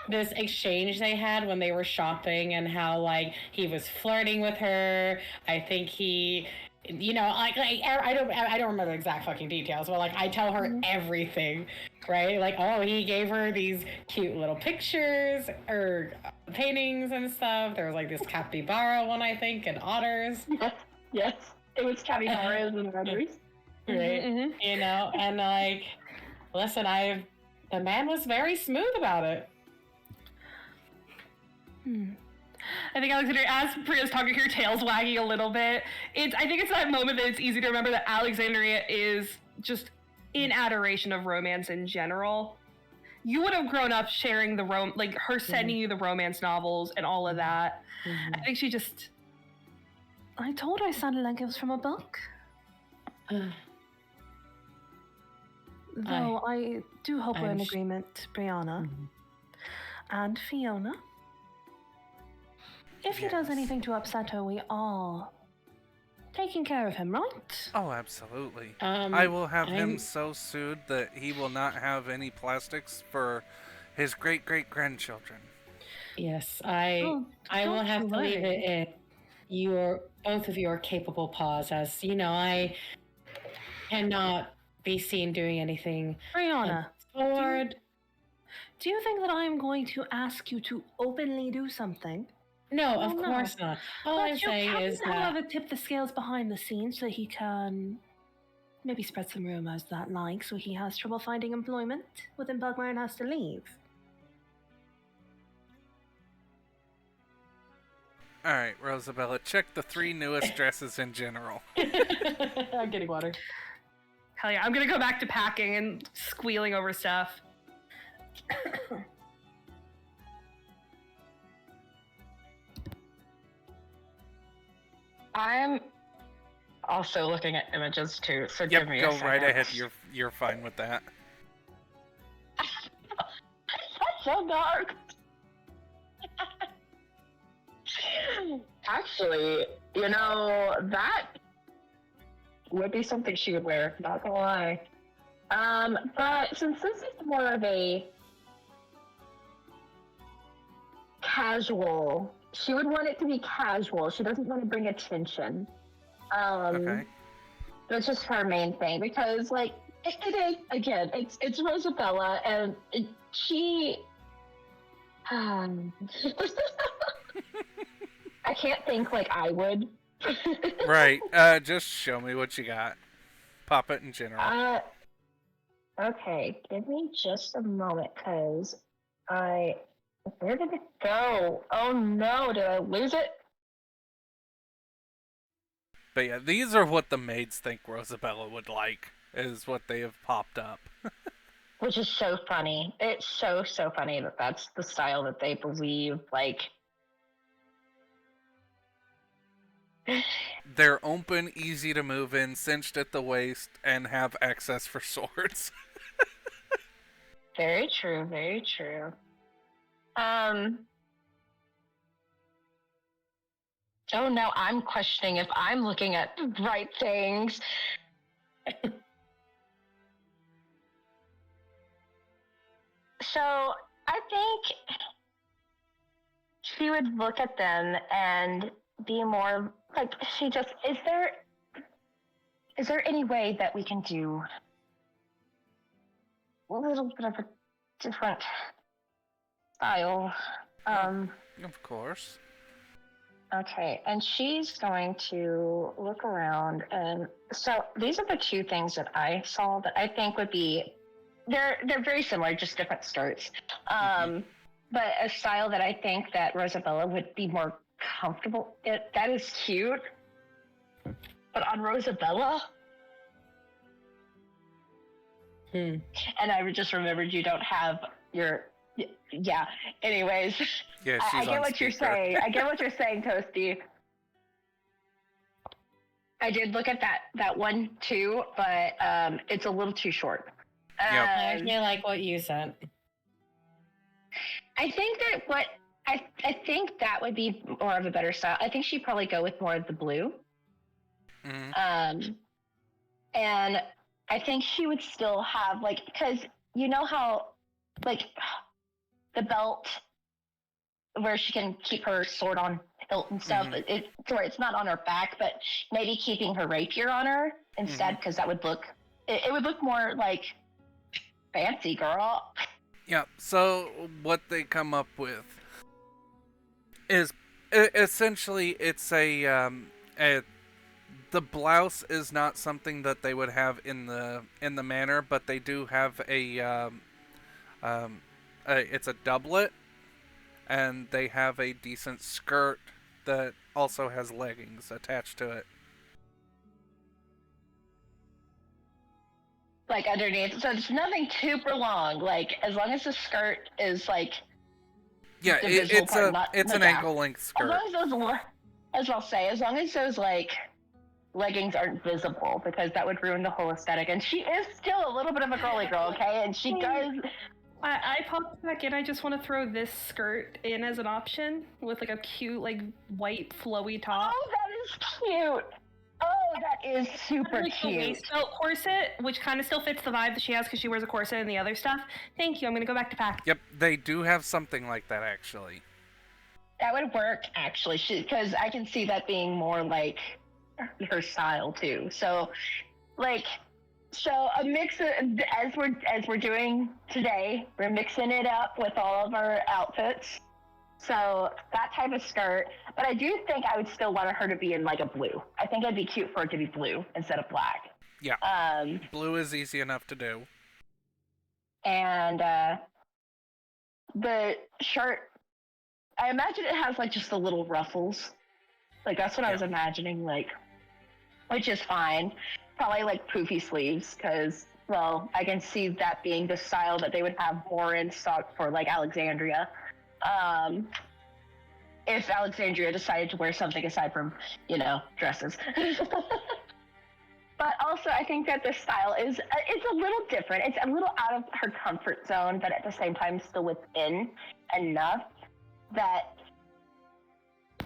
this exchange they had when they were shopping and how, like, he was flirting with her. I think he, you know, like I don't remember the exact fucking details, but like I tell her everything, right? Like, oh, he gave her these cute little pictures or paintings and stuff. There was like this capybara one, I think, and otters. Yes, it was capybaras and others. Right? Mhm. You know, and like, listen, the man was very smooth about it. I think Alexandria, as Priya's talking, her tail's wagging a little bit. I think it's that moment that it's easy to remember that Alexandria is just in adoration of romance in general. You would have grown up sharing like her sending you the romance novels and all of that. I think she just. I told her I sounded like it was from a book. Though I do hope we're in agreement, Brianna and Fiona. If he does anything to upset her, we are taking care of him, right? Oh, absolutely. I will have him I'm- so sued that he will not have any plastics for his great-great-grandchildren. Yes, I will don't have you to leave worry. it in both of your capable paws, as you know, I cannot be seen doing anything Brianna, untoward. do you think that I am going to ask you to openly do something? No, Oh, of no. course not. All But I'm you saying can, is that however, tip the scales behind the scenes so he can maybe spread some rumors that so he has trouble finding employment within Pugmire and has to leave. All right, Rosabella, check the 3 newest dresses in general. I'm getting water. Hell yeah, I'm gonna go back to packing and squealing over stuff. also looking at images too, so Yep, give me a go second. right ahead. You're fine with that. That's so dark. Actually, that would be something she would wear, not gonna lie. But since this is more of a casual, she would want it to be casual. She doesn't want to bring attention. Okay. That's just her main thing because, like, it is again. It's Rosabella, and she. I can't think like I would. Right. Just show me what you got. Pop it in general. Okay, give me just a moment, cause where did it go? Oh no, did I lose it? But yeah, these are what the maids think Rosabella would like, is what they have popped up. Which is so funny. It's so funny that that's the style that they believe. Like, They're open, easy to move in, cinched at the waist, and have access for swords. very true, very true. Oh no, I'm questioning if I'm looking at the right things. So I think she would look at them and be more like she just is there any way that we can do a little bit of a different style? Of course. Okay, and she's going to look around, and so these are the two things that I saw that I think would be they're very similar, just different skirts. But a style that I think that Rosabella would be more comfortable. That is cute, but on Rosabella, and I just remembered you don't have your. Yeah. Anyways, Yeah, I she's get on what you're speaker. saying. I get what you're saying, Toasty. I did look at that one too, but it's a little too short. Yep. I actually like what you said. I think that I think that would be more of a better style. I think she'd probably go with more of the blue. Mhm. And I think she would still have like because you know how like the belt where she can keep her sword on hilt and stuff. It's not on her back, but maybe keeping her rapier on her instead because that would look it would look more like fancy, girl. Yeah, so what they come up with is essentially it's the blouse is not something that they would have in the manor, but they do have it's a doublet, and they have a decent skirt that also has leggings attached to it. Like underneath, so it's nothing super long. Like as long as the skirt is like Yeah, the visible part, not it's like, an ankle length as skirt. long as those, as I'll say, as long as those like leggings aren't visible, because that would ruin the whole aesthetic. And she is still a little bit of a girly girl, okay? And she does. I popped back in. I just want to throw this skirt in as an option with like a cute, like white flowy top. Oh, that is cute. Oh, that is super Like the cute. waist belt corset, which kind of still fits the vibe that she has because she wears a corset and the other stuff. Thank you. I'm gonna go back to pack. Yep, they do have something like that actually. That would work actually, because I can see that being more like her style too. So, like, a mix of, as we're doing today, we're mixing it up with all of our outfits. So that type of skirt, but I do think I would still want her to be in like a blue. I think it'd be cute for it to be blue instead of black. Yeah. Blue is easy enough to do. And the shirt, I imagine it has like just the little ruffles. Like that's what I was imagining, like, which is fine. Probably like poofy sleeves, because well, I can see that being the style that they would have more in stock for like Alexandria. If Alexandria decided to wear something aside from, dresses. But also, I think that the style is it's a little different. It's a little out of her comfort zone, but at the same time still within enough that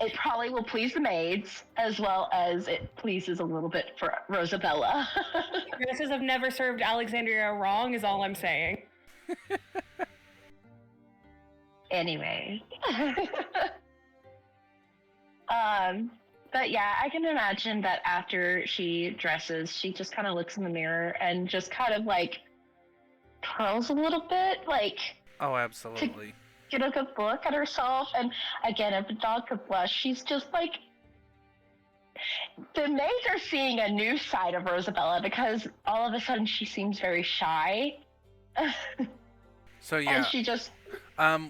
it probably will please the maids as well as it pleases a little bit for Rosabella. Dresses have never served Alexandria wrong, is all I'm saying. Anyway. But yeah, I can imagine that after she dresses, she just kind of looks in the mirror and just kind of like curls a little bit, like Oh, absolutely. get a good look at herself. And again, if a dog could blush, she's just like the maids are seeing a new side of Rosabella because all of a sudden she seems very shy. So yeah, And she just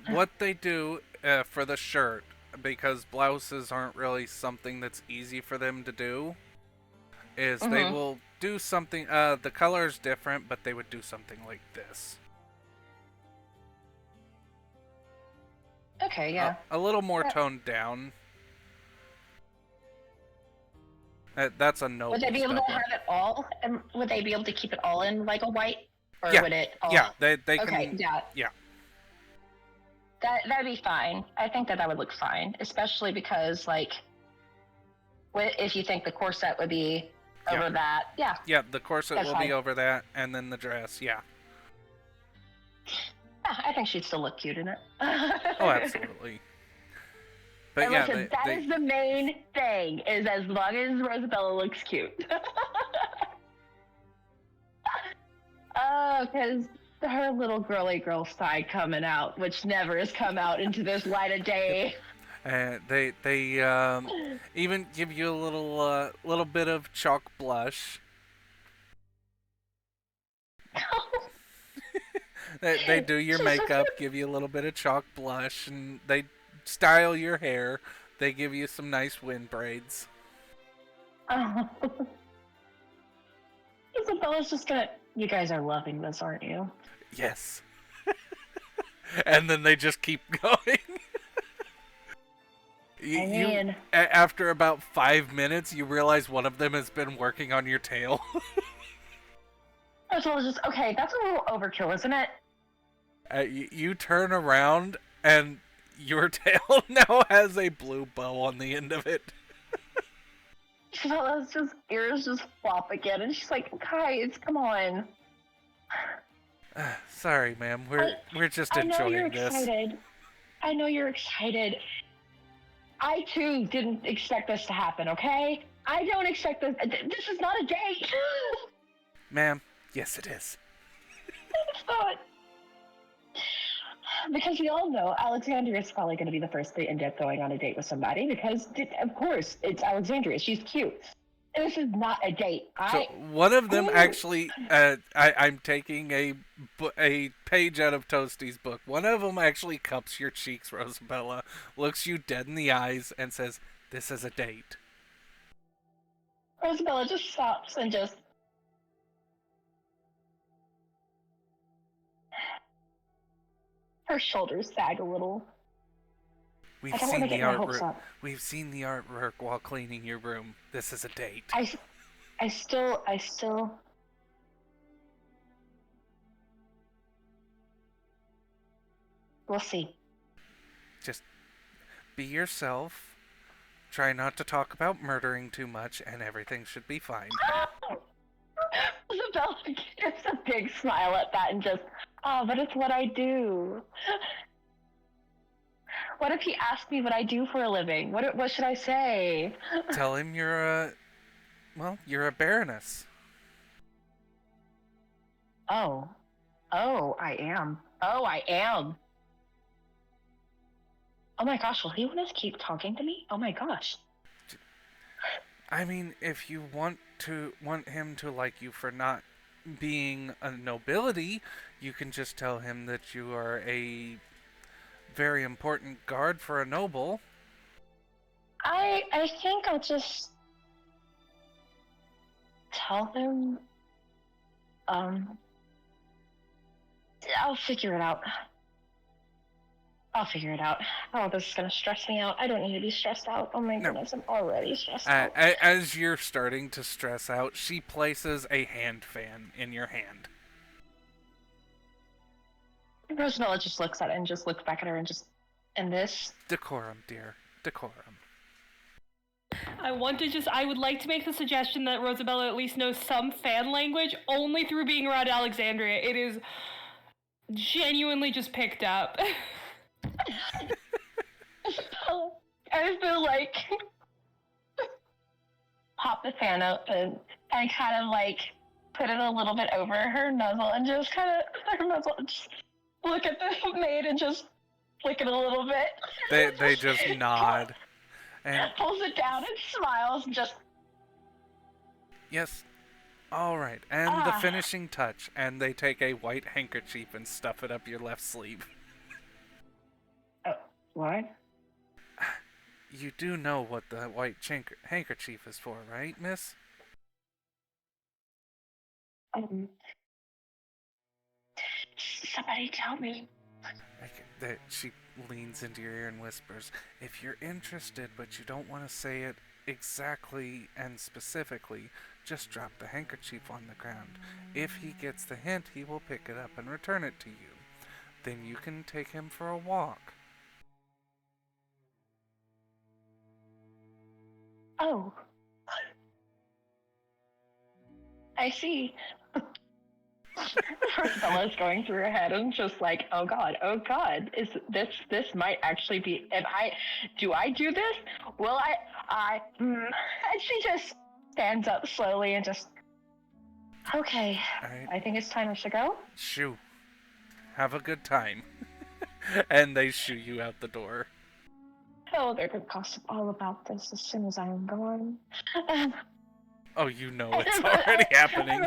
what they do for the shirt, because blouses aren't really something that's easy for them to do, is they will do something. The color is different, but they would do something like this. okay, yeah. A little more toned down. That's a noble Would they be able to stepper. have it all? And would they be able to keep it all in like a white? Or Yeah, would it all... Yeah, they Okay, can. yeah. Yeah. That'd be fine. I think that would look fine, especially because like, if you think the corset would be over that, yeah. Yeah, the corset That's will fine. be over that, and then the dress. Yeah. Yeah, I think she'd still look cute in it. Oh, absolutely. But And yeah, listen, that is the main thing, is as long as Rosabella looks cute. Oh, because her little girly girl side coming out, which never has come out into this light of day. they even give you a little bit of chalk blush. They do your makeup, give you a little bit of chalk blush, and they style your hair. They give you some nice wind braids. Oh. Isabella's just gonna... You guys are loving this, aren't you? Yes. And then they just keep going. After about 5 minutes, you realize one of them has been working on your tail. Isabella's just... Okay, that's a little overkill, isn't it? You turn around, and your tail now has a blue bow on the end of it. Isabella's just ears just flop again, and she's like, guys, come on. Sorry, ma'am. We're just enjoying this. Excited. I know you're excited. I too didn't expect this to happen, okay? I don't expect this. This is not a date. Ma'am, yes it is. It's not. Because we all know Alexandria is probably going to be the first to end up going on a date with somebody because, of course, it's Alexandria. She's cute. This is not a date. So one of them actually, I'm taking a page out of Toasty's book. One of them actually cups your cheeks, Rosabella, looks you dead in the eyes, and says, "This is a date." Rosabella just stops and just... Her shoulders sag a little. We've I don't want to get my hopes up. We've seen the artwork while cleaning your room. This is a date. I still... We'll see. Just be yourself. Try not to talk about murdering too much, and everything should be fine. Isabella gives a big smile at that and just, but it's what I do. What if he asked me what I do for a living? What should I say? Tell him you're a baroness. Oh, I am. Oh my gosh, will he want to keep talking to me? Oh my gosh. I mean, if you want him to like you for not being a nobility, you can just tell him that you are a very important guard for a noble. I think I'll just tell him. I'll figure it out. I'll figure it out. Oh, this is gonna stress me out. I don't need to be stressed out. Oh my No. goodness, I'm already stressed out. As you're starting to stress out, she places a hand fan in your hand. Rosabella just looks at it and just looks back at her and just, and this? Decorum, dear. Decorum. I would like to make the suggestion that Rosabella at least knows some fan language only through being around Alexandria. It is genuinely just picked up. I feel like pop the fan up and kind of like put it a little bit over her muzzle and just kind of her muzzle, just look at the maid and just flick it a little bit. They just nod. And Pulls it down and smiles and just, yes. All right. And the finishing touch. And they take a white handkerchief and stuff it up your left sleeve. what? You do know what the white handkerchief is for, right, miss? Somebody tell me. She leans into your ear and whispers, if you're interested but you don't want to say it exactly and specifically, just drop the handkerchief on the ground. If he gets the hint, he will pick it up and return it to you. Then you can take him for a walk. Oh. I see. Bella's going through her head and just like, oh god, is this might actually be, do I do this? Will and she just stands up slowly and just, okay, Right. I think it's time we should go. Shoo. Have a good time. And they shoo you out the door. Oh, they're going to gossip all about this as soon as I am gone. Oh, you know it's already happening.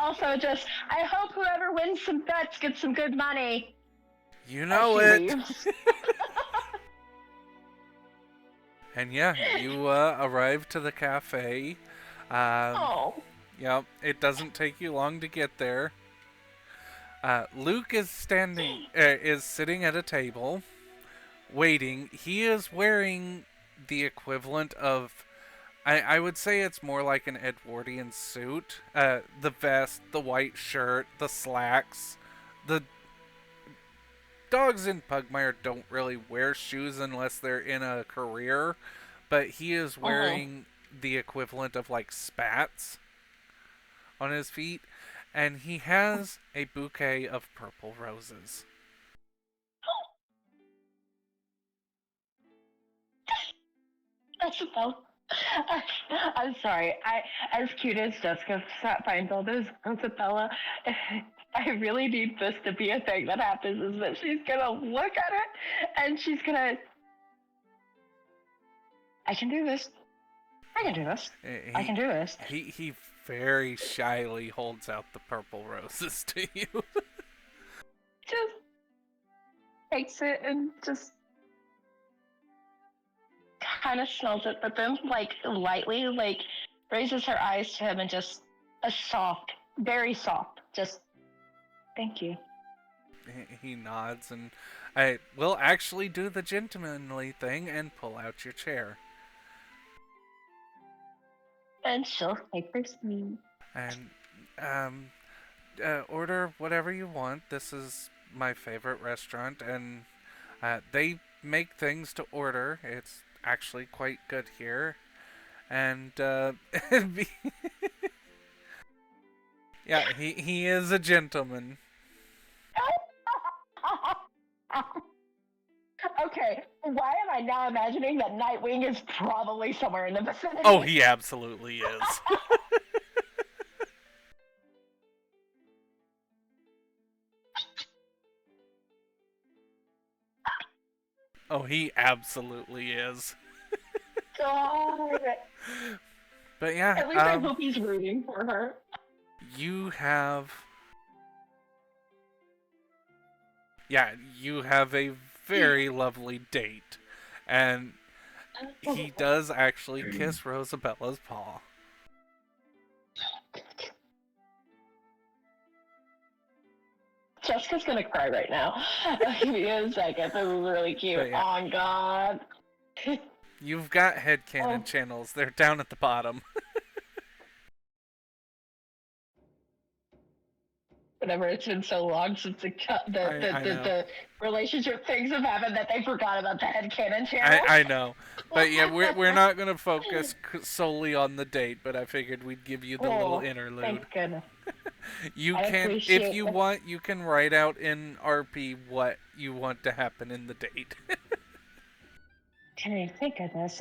Also, just, I hope whoever wins some bets gets some good money. You know As she it. leaves. And yeah, you arrive to the cafe. Oh. Yep, it doesn't take you long to get there. Luke is sitting at a table, waiting. He is wearing the equivalent of, I would say it's more like an Edwardian suit. The vest, the white shirt, the slacks. The dogs in Pugmire don't really wear shoes unless they're in a career, but he is wearing the equivalent of like spats on his feet, and he has a bouquet of purple roses. That's about. I'm sorry. As cute as Jessica finds all those Isabella, I really need this to be a thing that happens. Is that she's gonna look at it and she's gonna. I can do this. I can do this. I can do this. He very shyly holds out the purple roses to you. Just takes it and just kind of smells it, but then like lightly like raises her eyes to him and just a soft, very soft, just thank you. He nods, and I will actually do the gentlemanly thing and pull out your chair. And she'll take her seat. And order whatever you want. This is my favorite restaurant, and they make things to order. It's actually quite good here. And yeah, he is a gentleman. Okay, why am I now imagining that Nightwing is probably somewhere in the vicinity? Oh, he absolutely is. Oh, he absolutely is. God. But yeah, At least I hope he's rooting for her. you have a very lovely date, and he does actually kiss Rosabella's paw. Jessica's gonna cry right now. Give me a second. This is really cute. But yeah. Oh God. You've got headcanon channels. They're down at the bottom. Whatever, it's been so long since the I know. the relationship things have happened that they forgot about the headcanon channel. I know. But yeah, we're not going to focus solely on the date, but I figured we'd give you the little interlude. Thank goodness. You I can, appreciate if you that. want, you can write out in RP what you want to happen in the date. Okay, thank goodness.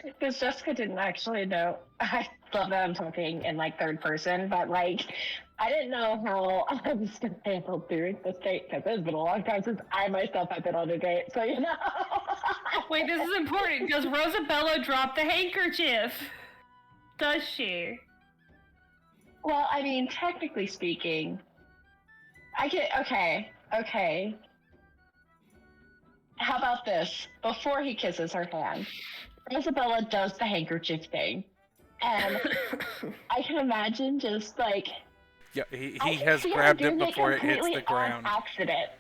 Because Jessica didn't actually know. I love that I'm talking in like third person, but like I didn't know how I was going to handle during this date because it's been a long time since I myself have been on a date. So you know. Wait, this is important. Does Rosabella drop the handkerchief? Does she? Well, I mean, technically speaking, I get okay. How about this? Before he kisses her hand, Isabella does the handkerchief thing. And I can imagine just like Yeah, he I can has see her grabbed it doing before it hits completely the ground. on accident.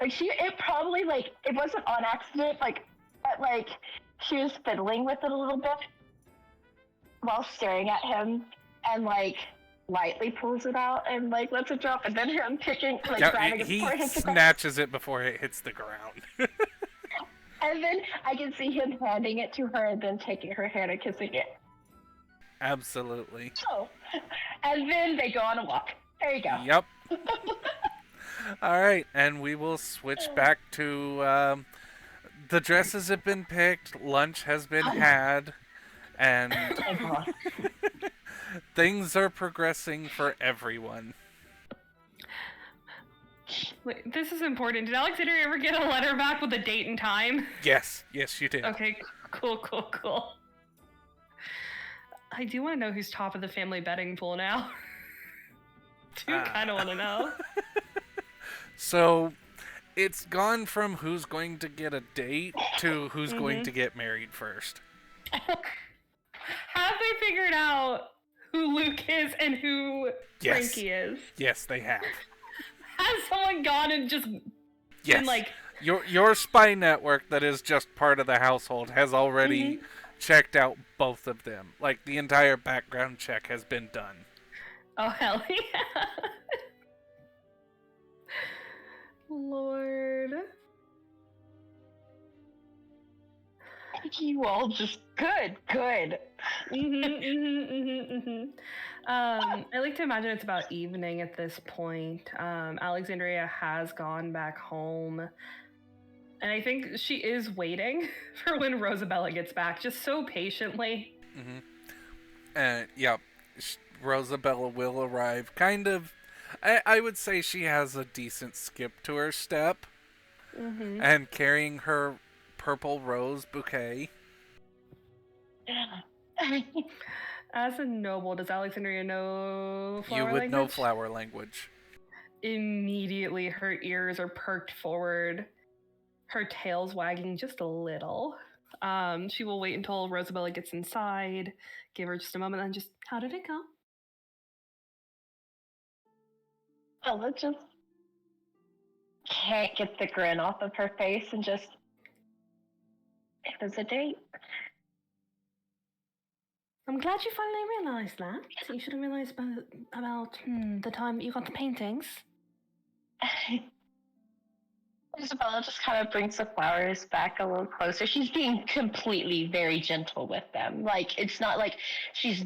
Like it probably like it wasn't on accident, but like she was fiddling with it a little bit while staring at him and like lightly pulls it out and like lets it drop and then him picking like grabbing it he before it hits the ground. snatches it before it hits the ground. And then I can see him handing it to her and then taking her hand and kissing it. Absolutely. Oh. And then they go on a walk. There you go. Yep. Alright, and we will switch back to the dresses have been picked, lunch has been had, and things are progressing for everyone. Wait, this is important. Did Alexander ever get a letter back with a date and time? Yes, you did. Okay, cool. I do want to know who's top of the family betting pool now. Do kind of want to know. So, it's gone from who's going to get a date to who's going to get married first. Have they figured out who Luke is and who Frankie is? Yes, they have. Has someone gone and just been like... Your spy network that is just part of the household has already checked out both of them. Like, the entire background check has been done. Oh, hell yeah. Lord. You all just good. I like to imagine it's about evening at this point. Alexandria has gone back home. And I think she is waiting for when Rosabella gets back, just so patiently. Yeah, Rosabella will arrive. Kind of, I would say she has a decent skip to her step. And carrying her purple rose bouquet. As a noble, does Alexandria know flower You would language? know flower language. Immediately, her ears are perked forward, her tail's wagging just a little. She will wait until Rosabella gets inside, give her just a moment, and just, how did it go? Ella just can't get the grin off of her face and just, it was a date. I'm glad you finally realised that. You should have realised about the time you got the paintings. Isabella just kind of brings the flowers back a little closer. She's being completely very gentle with them. Like, it's not like she's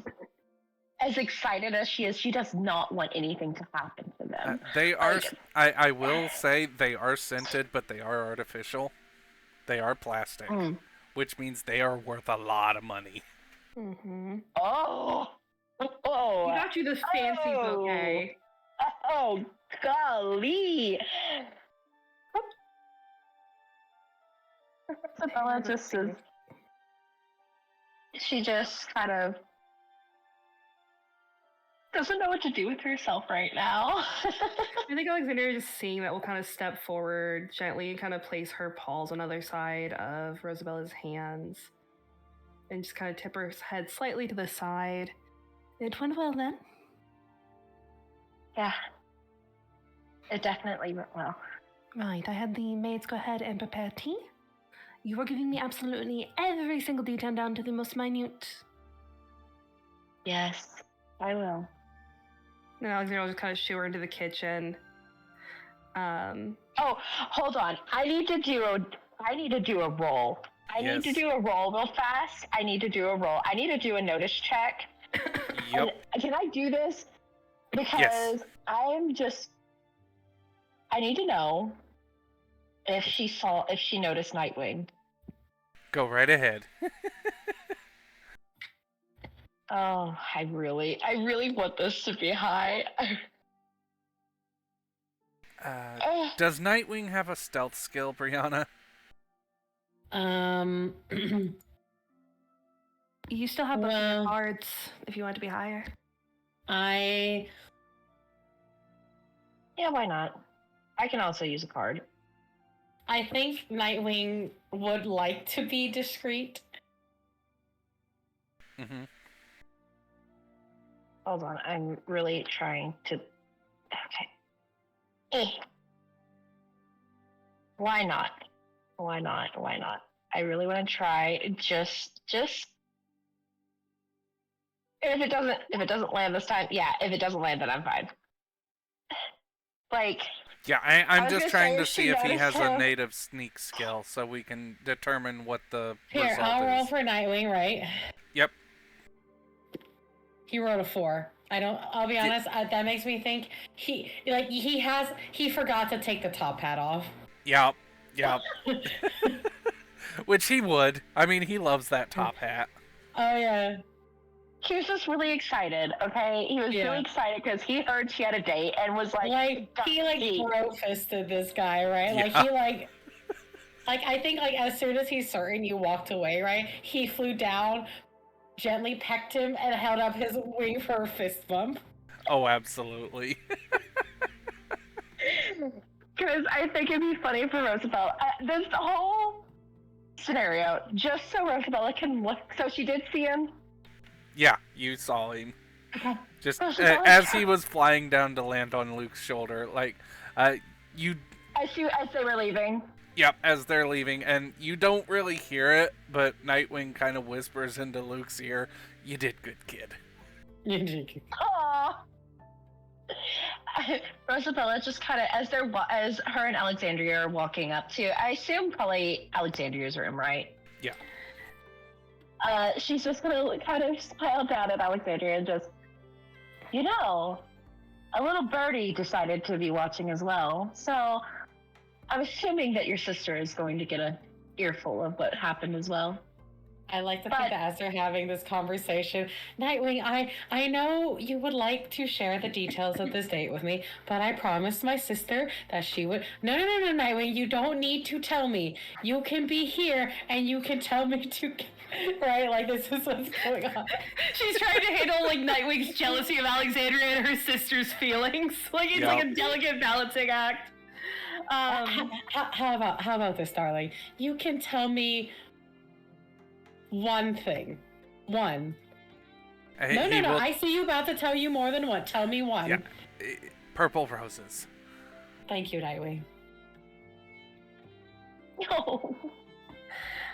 as excited as she is. She does not want anything to happen to them. They are, I will say, they are scented, but they are artificial. They are plastic, which means they are worth a lot of money. Oh! He got you this fancy bouquet. Oh, golly! Isabella just is. She just kind of doesn't know what to do with herself right now. I think Alexandria, just seeing that, will kind of step forward gently and kind of place her paws on either side of Rosabella's hands. And just kind of tip her head slightly to the side. It went well then? Yeah. It definitely went well. Right, I had the maids go ahead and prepare tea. You were giving me absolutely every single detail down to the most minute. Yes, I will. And Alexander will just kind of shoo her into the kitchen. Oh, hold on. I need to do a roll. I need to do a roll real fast. I need to do a notice check. Yep. And can I do this? Because Yes. I need to know if she noticed Nightwing. Go right ahead. Oh, I really want this to be high. Does Nightwing have a stealth skill, Brianna? You still have both of Well- your cards if you want to be higher. I Yeah, why not? I can also use a card. think Nightwing would like to be discreet. Mm-hmm. Hold on, I'm really trying to. Okay. Why not? Why not? Why not? I really want to try. Just. If it doesn't land this time, yeah. If it doesn't land, then I'm fine. Like. Yeah, I I'm was just gonna trying say to if see she if he has noticed a him. native sneak skill so we can determine what the Here, result I'll roll is. for Nightwing, right? Yep. He rolled a 4. I'll be honest, that makes me think he forgot to take the top hat off. Yep. Which he would. I mean, he loves that top hat. Oh yeah. He was just really excited, okay? He was really excited because he heard she had a date and was like he bro-fisted this guy, right? Yeah. I think as soon as he's certain you walked away, right? He flew down, gently pecked him, and held up his wing for a fist bump. Oh, absolutely. Because I think it'd be funny for Rosabella. This whole scenario, just so Rosabella can look. So she did see him. Yeah, you saw him. Okay. Just Rosabella, as he was flying down to land on Luke's shoulder, you. As they were leaving. Yep, as they're leaving, and you don't really hear it, but Nightwing kind of whispers into Luke's ear, "You did good, kid." Aww. Rosabella just kind of, as her and Alexandria are walking up to, I assume probably Alexandria's room, right? Yeah. She's just gonna kind of smile down at Alexandria and just, a little birdie decided to be watching as well. So I'm assuming that your sister is going to get an earful of what happened as well. I like to think that as they're having this conversation, Nightwing, I know you would like to share the details of this date with me, but I promised my sister that she would. No, Nightwing, you don't need to tell me. You can be here and you can tell me to. Right, like this is what's going on. She's trying to handle like Nightwing's jealousy of Alexandria and her sister's feelings. Like it's like a delicate balancing act. How about this, darling? You can tell me one thing. One. No. I see you about to tell you more than one. Tell me one. Yeah. Purple roses. Thank you, Nightwing. No.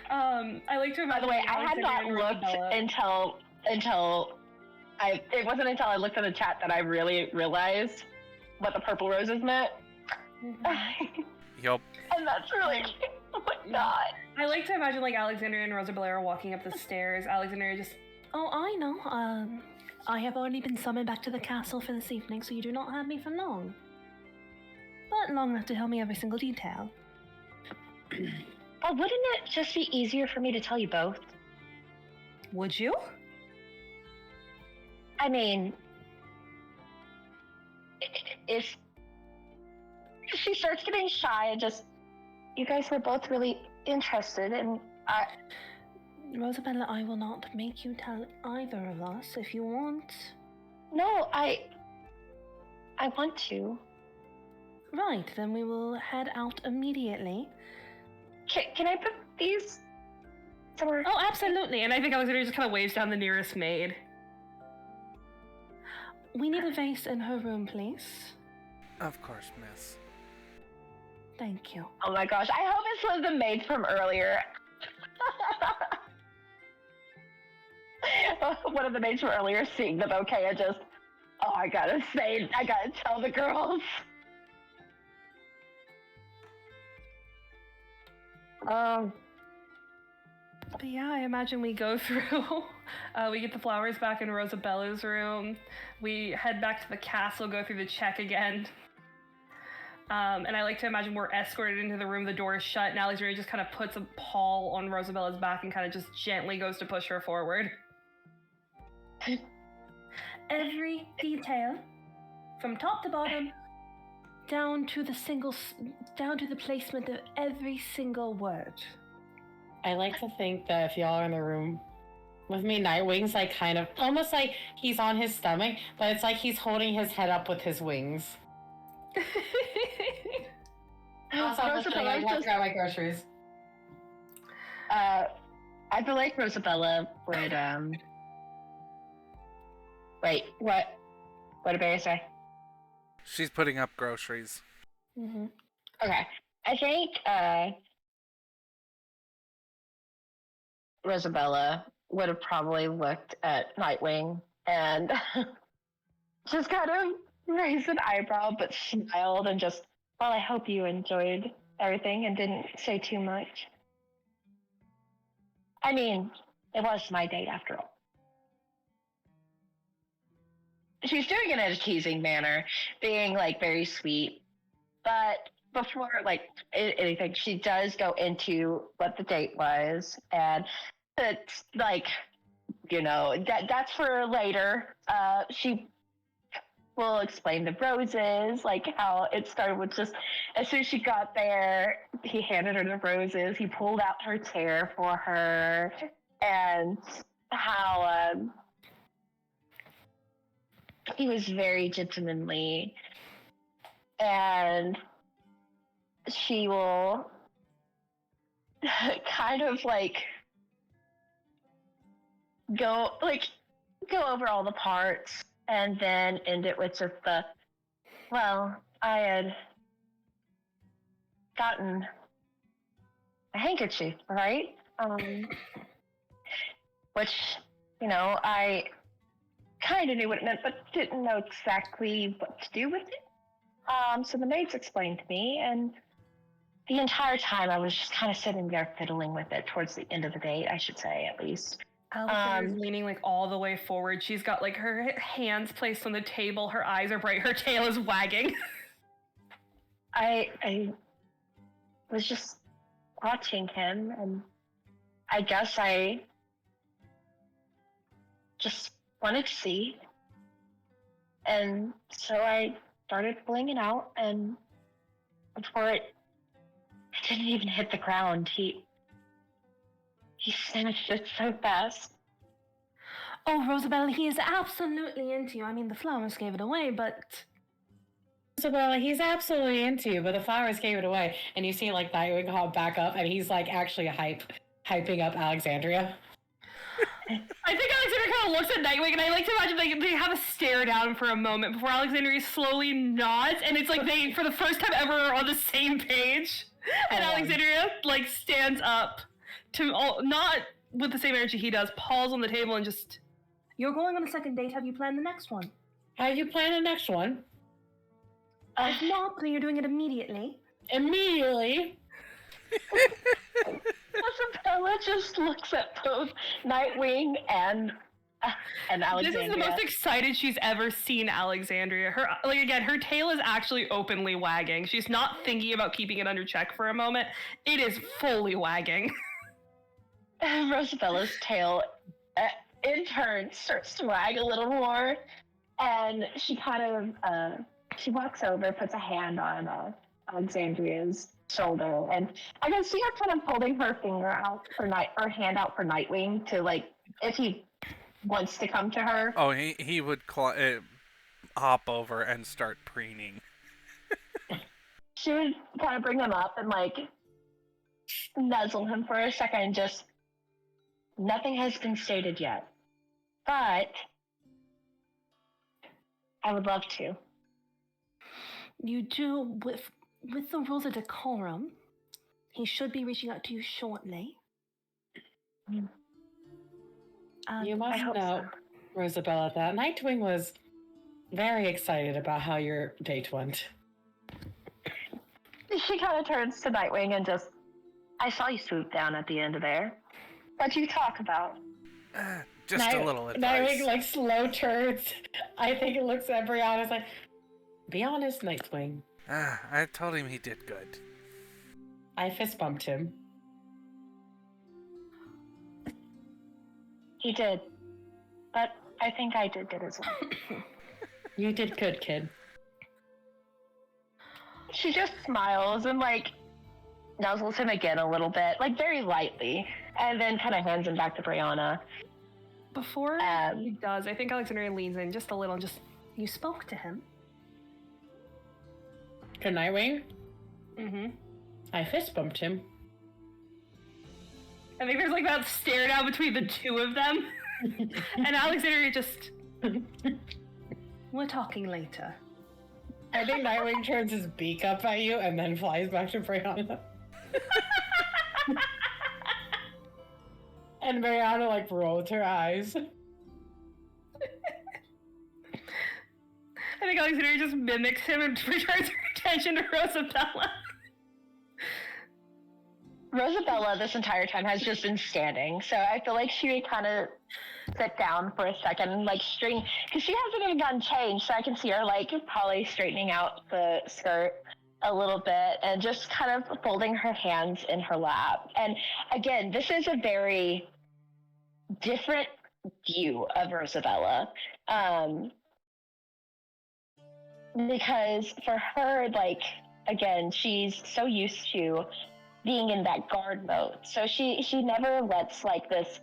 I like to. By the way, I had not looked until it wasn't until I looked at the chat that I really realized what the purple roses meant. Yup. And that's really, oh my god. I like to imagine like Alexandria and Rosabella are walking up the stairs. Alexandria just, oh, I know. I have already been summoned back to the castle for this evening, so you do not have me for long. But long enough to tell me every single detail. Wouldn't it just be easier for me to tell you both? Would you? I mean, If she starts getting shy and just, you guys were both really interested, and Rosabella, I will not make you tell either of us if you want. no, I want to. Right, then we will head out immediately. can I put these somewhere? Oh, absolutely. And I think Alexandria just kind of waves down the nearest maid. We need a vase in her room, please. Of course, miss. Thank you. Oh my gosh, I hope this was the maids from earlier. One of the maids from earlier seeing the bouquet and just, oh, I gotta tell the girls. But yeah, I imagine we go through. We get the flowers back in Rosabella's room. We head back to the castle, go through the check again. And I like to imagine we're escorted into the room, the door is shut, and Alexandria just kind of puts a paw on Rosabella's back and kind of just gently goes to push her forward. Every detail, from top to bottom, down to the placement of every single word. I like to think that if y'all are in the room with me, Nightwing's like kind of almost like he's on his stomach, but it's like he's holding his head up with his wings. Rosabella I have to grab my groceries. I feel like Rosabella would Wait, what? What did Barry say? She's putting up groceries. Mm-hmm. Okay. I think Rosabella would have probably looked at Nightwing and just kind of raised an eyebrow but smiled and just, well, I hope you enjoyed everything and didn't say too much. I mean, it was my date after all. She's doing it in a teasing manner, being like very sweet. But before like anything, she does go into what the date was, and it's like, that's for later. She will explain the roses, like how it started with just as soon as she got there, he handed her the roses, he pulled out her chair for her, and how he was very gentlemanly, and she will kind of like go over all the parts and then end it with just the, well, I had gotten a handkerchief, right? Which, I kind of knew what it meant, but didn't know exactly what to do with it. So the maids explained to me, and the entire time I was just kind of sitting there fiddling with it towards the end of the date, I should say, at least. Alexandra's leaning like all the way forward. She's got like her hands placed on the table. Her eyes are bright. Her tail is wagging. I was just watching him, and I guess I just wanted to see. And so I started pulling it out, and before it didn't even hit the ground, he snatched it so fast. Oh, Rosabella, he is absolutely into you. I mean, the flowers gave it away, but... Rosabella, he's absolutely into you, but the flowers gave it away. And you see, like, Nightwing hop back up, and he's, like, actually hyping up Alexandria. I think Alexandria kind of looks at Nightwing, and I like to imagine they have a stare down for a moment before Alexandria slowly nods, and it's like they, for the first time ever, are on the same page. And Alexandria, like, stands up to, not with the same energy he does, paws on the table and just... You're going on a second date. Have you planned the next one? Have you planned the next one? If not, then you're doing it immediately. Immediately? Rosabella just looks at both Nightwing and Alexandria. This is the most excited she's ever seen Alexandria. Her tail is actually openly wagging. She's not thinking about keeping it under check for a moment. It is fully wagging. Rosabella's tail, in turn, starts to wag a little more, and she kind of, she walks over, puts a hand on Alexandria's shoulder, and I can see her kind of holding her finger out for hand out for Nightwing to, like, if he wants to come to her. Oh, he would hop over and start preening. She would kind of bring him up and, like, nuzzle him for a second and just, nothing has been stated yet, but I would love to. You do with the rules of decorum. He should be reaching out to you shortly. You must hope know, Rosabella, that Nightwing was very excited about how your date went. She kind of turns to Nightwing and just, I saw you swoop down at the end of there. What'd you talk about? Just a little advice. Nightwing, like, slow turns. I think it looks at Brianna's like, be honest, Nightwing. I told him he did good. I fist bumped him. He did. But I think I did good as well. You did good, kid. She just smiles and, like, nuzzles him again a little bit, like, very lightly, and then kind of hands him back to Brianna. Before he does, I think Alexandria leans in just a little and just, you spoke to him. To Nightwing? Mm-hmm. I fist bumped him. I think there's like that stare down between the two of them. And Alexandria just, we're talking later. I think Nightwing turns his beak up at you and then flies back to Brianna. And Brianna, like, rolls her eyes. I think Alexandria just mimics him and returns her attention to Rosabella. Rosabella this entire time has just been standing, so I feel like she would kind of sit down for a second and, like, string, because she hasn't even gotten changed, so I can see her, like, probably straightening out the skirt a little bit and just kind of folding her hands in her lap. And again, this is a very different view of Rosabella. Because for her, like, again, she's so used to being in that guard mode. So she never lets, like, this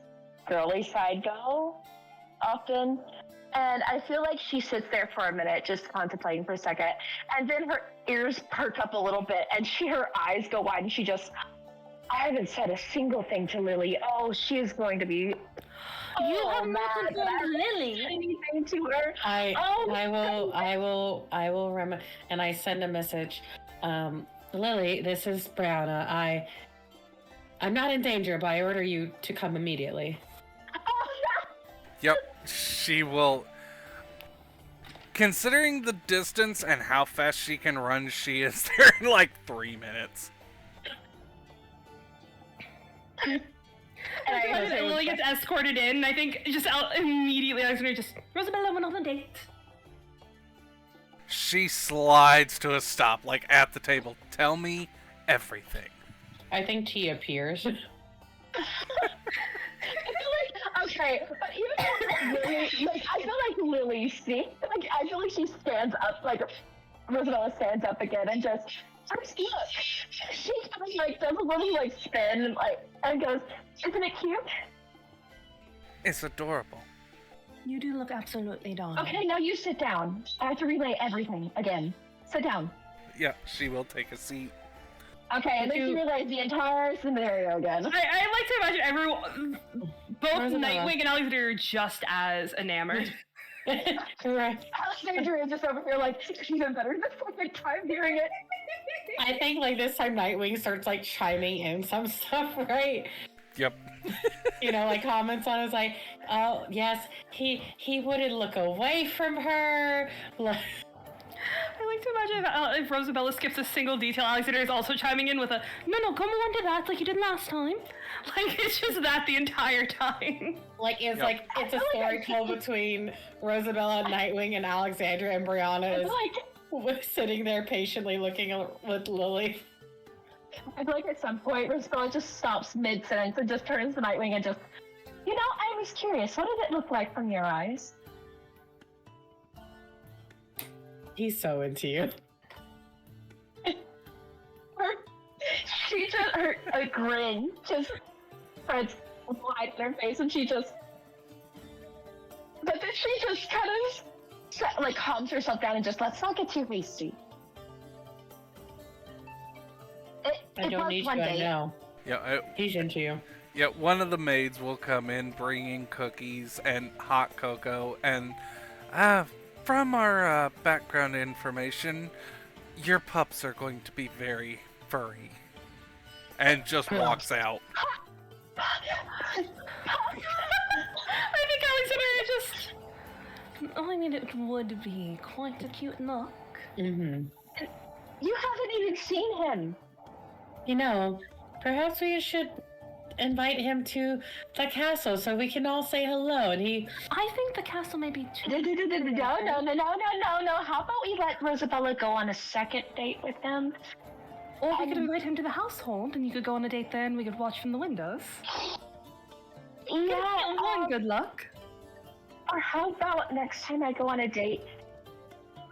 girly side go often. And I feel like she sits there for a minute, just contemplating for a second. And then her ears perk up a little bit and her eyes go wide and she just, I haven't said a single thing to Lily. Oh, she is going to be... You have not informed Lily. Anything to her. I will remember, and I send a message. Lily, this is Brianna. I'm not in danger, but I order you to come immediately. Yep, she will. Considering the distance and how fast she can run, she is there in like 3 minutes. And Lily gets escorted in, and I think just immediately Alexandria just, Rosabella went on a date. She slides to a stop, like at the table. Tell me everything. I think T appears. I feel like, okay, but even though Lily, like, I feel like Lily, see, like, I feel like she stands up, like, Rosabella stands up again and just, first look, she kind of, like, does a little, like, spin, and, like, and goes, isn't it cute? It's adorable. You do look absolutely darling. Okay, now you sit down. I have to relay everything again. Sit down. Yeah, she will take a seat. Okay, and then she relays the entire scenario again. I like to imagine everyone, both Rosabella. Nightwing and Alexandria are just as enamored. Right. Alexandria is just over here like, even better the second time hearing it. I think, like, this time Nightwing starts, like, chiming in some stuff, right? Yep. You know, like, comments on it, was like, oh, yes, he wouldn't look away from her. Like, I like to imagine if Rosabella skips a single detail, Alexandria is also chiming in with a, no, come on to that like you did last time. Like, it's just that the entire time. like, it's Yep. like, it's a story told between Rosabella, Nightwing, and Alexandra, and Brianna is Like, sitting there patiently looking with Lily. I feel like at some point Rosabella just stops mid-sentence and just turns to Nightwing and just, you know, I was curious, what did it look like from your eyes? He's so into you. She just, a grin just spreads wide in her face and she just, but then she just kind of, like, calms herself down and just, let's not get too hasty. I don't need you, I know. Yeah, He's into you. yeah. One of the maids will come in bringing cookies and hot cocoa, and from our background information, Your pups are going to be very furry. And just walks out. I think Alexandria just. I mean, it would be quite a cute look. Mm-hmm. You haven't even seen him. You know, perhaps we should invite him to the castle so we can all say hello. And he. I think the castle may be too. No. How about we let Rosabella go on a second date with him? Or we could invite him to the household, and you could go on a date there, and we could watch from the windows. Yeah. Good luck. Or how about next time I go on a date,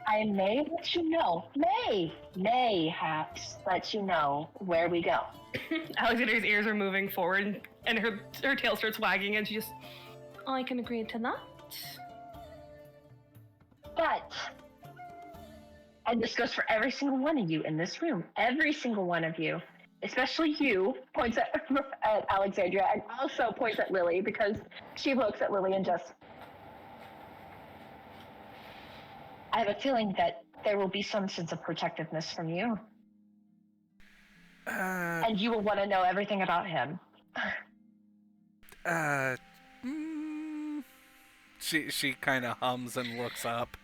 I may let you know. Mayhaps let you know where we go. Alexandria's ears are moving forward, and her tail starts wagging, and she just. I can agree to that. But, and this goes for every single one of you in this room, every single one of you, especially you, points at Alexandria, and also points at Lily, because she looks at Lily and just, I have a feeling that there will be some sense of protectiveness from you. And you will want to know everything about him. She kind of hums and looks up.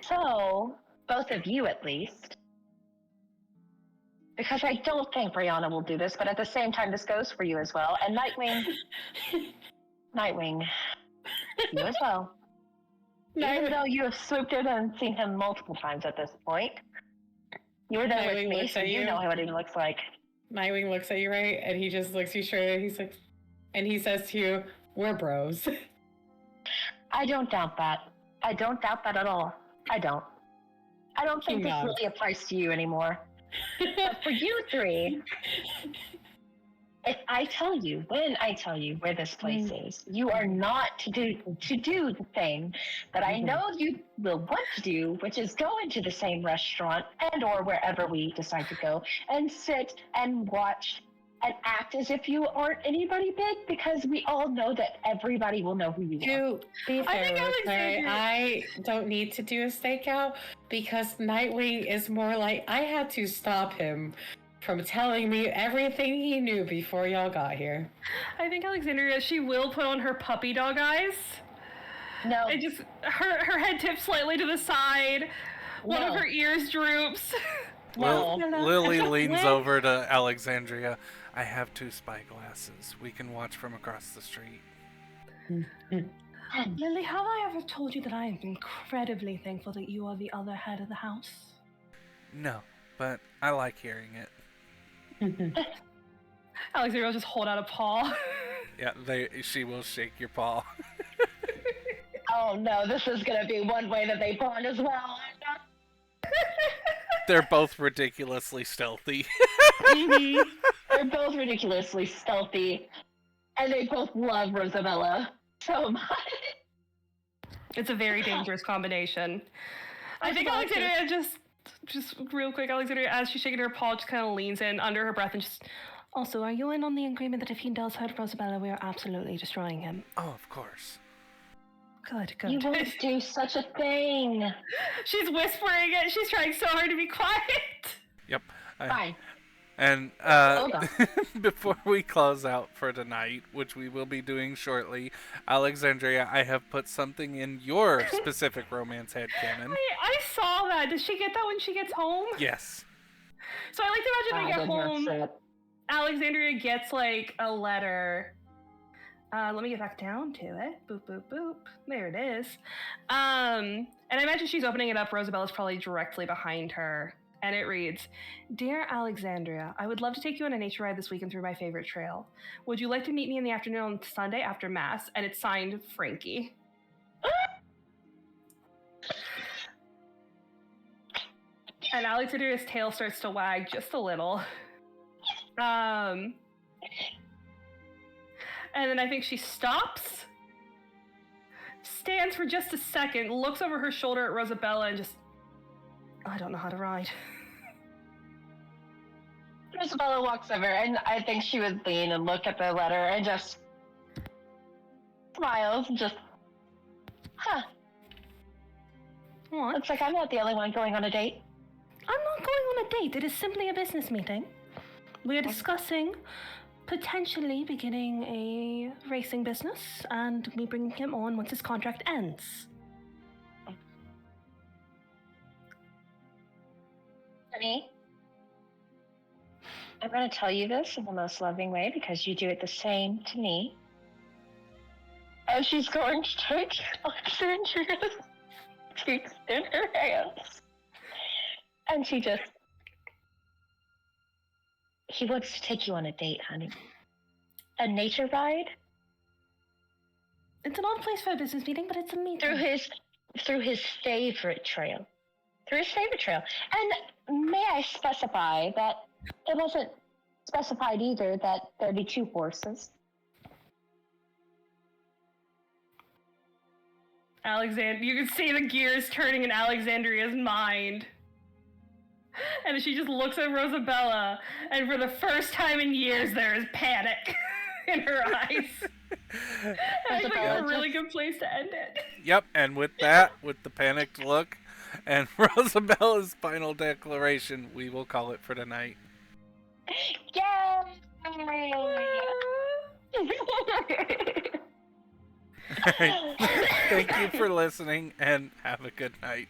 So, both of you at least, because I don't think Brianna will do this, but at the same time, this goes for you as well. And Nightwing, you as well. Even though you have swooped in and seen him multiple times at this point, you were there with me, so you know what he looks like. Nightwing looks at you, right? And he just looks you straight. He's like, and he says to you, "We're bros." I don't doubt that. I don't doubt that at all. I don't think this really applies to you anymore. But for you three, if I tell you, when I tell you where this place is, you are not to do the thing that I know you will want to do, which is go into the same restaurant and or wherever we decide to go and sit and watch and act as if you aren't anybody big, because we all know that everybody will know who you are. To be fair, Rosemary, I don't need to do a stakeout because Nightwing is more like, I had to stop him from telling me everything he knew before y'all got here. I think Alexandria, she will put on her puppy dog eyes. No. And just, her head tips slightly to the side. One of her ears droops. Lily leans over to Alexandria. I have 2 spyglasses. We can watch from across the street. Lily, have I ever told you that I am incredibly thankful that you are the other head of the house? No, but I like hearing it. Alexandria will just hold out a paw. Yeah, she will shake your paw. Oh no, this is gonna be one way that they bond as well. They're both ridiculously stealthy. They're both ridiculously stealthy, and they both love Rosabella so much. It's a very dangerous combination. I think Alexandria just real quick, Alexandria, as she's shaking her paw, just kind of leans in under her breath and just. Also, are you in on the agreement that if he does hurt Rosabella, we are absolutely destroying him? Oh, of course. Good. You won't do such a thing. She's whispering it. She's trying so hard to be quiet. Yep. Fine. And before we close out for tonight, which we will be doing shortly, Alexandria, I have put something in your specific romance headcanon. I saw that. Does she get that when she gets home? Yes. So I like to imagine they get home. Alexandria gets like a letter. Let me get back down to it. Boop, boop, boop. There it is. And I imagine she's opening it up. Rosabella's probably directly behind her. And it reads, Dear Alexandria, I would love to take you on a nature ride this weekend through my favorite trail. Would you like to meet me in the afternoon on Sunday after Mass? And it's signed Frankie. And Alexandria's tail starts to wag just a little. And then I think she stops, stands for just a second, looks over her shoulder at Rosabella and just, I don't know how to ride. Rosabella walks over, and I think she would lean and look at the letter and just smiles and just, huh. What? Looks like I'm not the only one going on a date. I'm not going on a date. It is simply a business meeting. We are discussing potentially beginning a racing business and me bringing him on once his contract ends. Honey, I'm going to tell you this in the most loving way because you do it the same to me. And she's going to take Alexandria's cheeks in her hands. And he wants to take you on a date, honey. A nature ride It's an odd place for a business meeting, but it's a meeting. through his favorite trail. Through his favorite trail. And may I specify that it wasn't specified either that there'd be 2 horses. You can see the gears turning in Alexandria's mind. And she just looks at Rosabella, and for the first time in years, there is panic in her eyes. I think it's a really good place to end it. Yep, and with that, with the panicked look and Rosabella's final declaration, we will call it for tonight. Yay! Thank you for listening, and have a good night.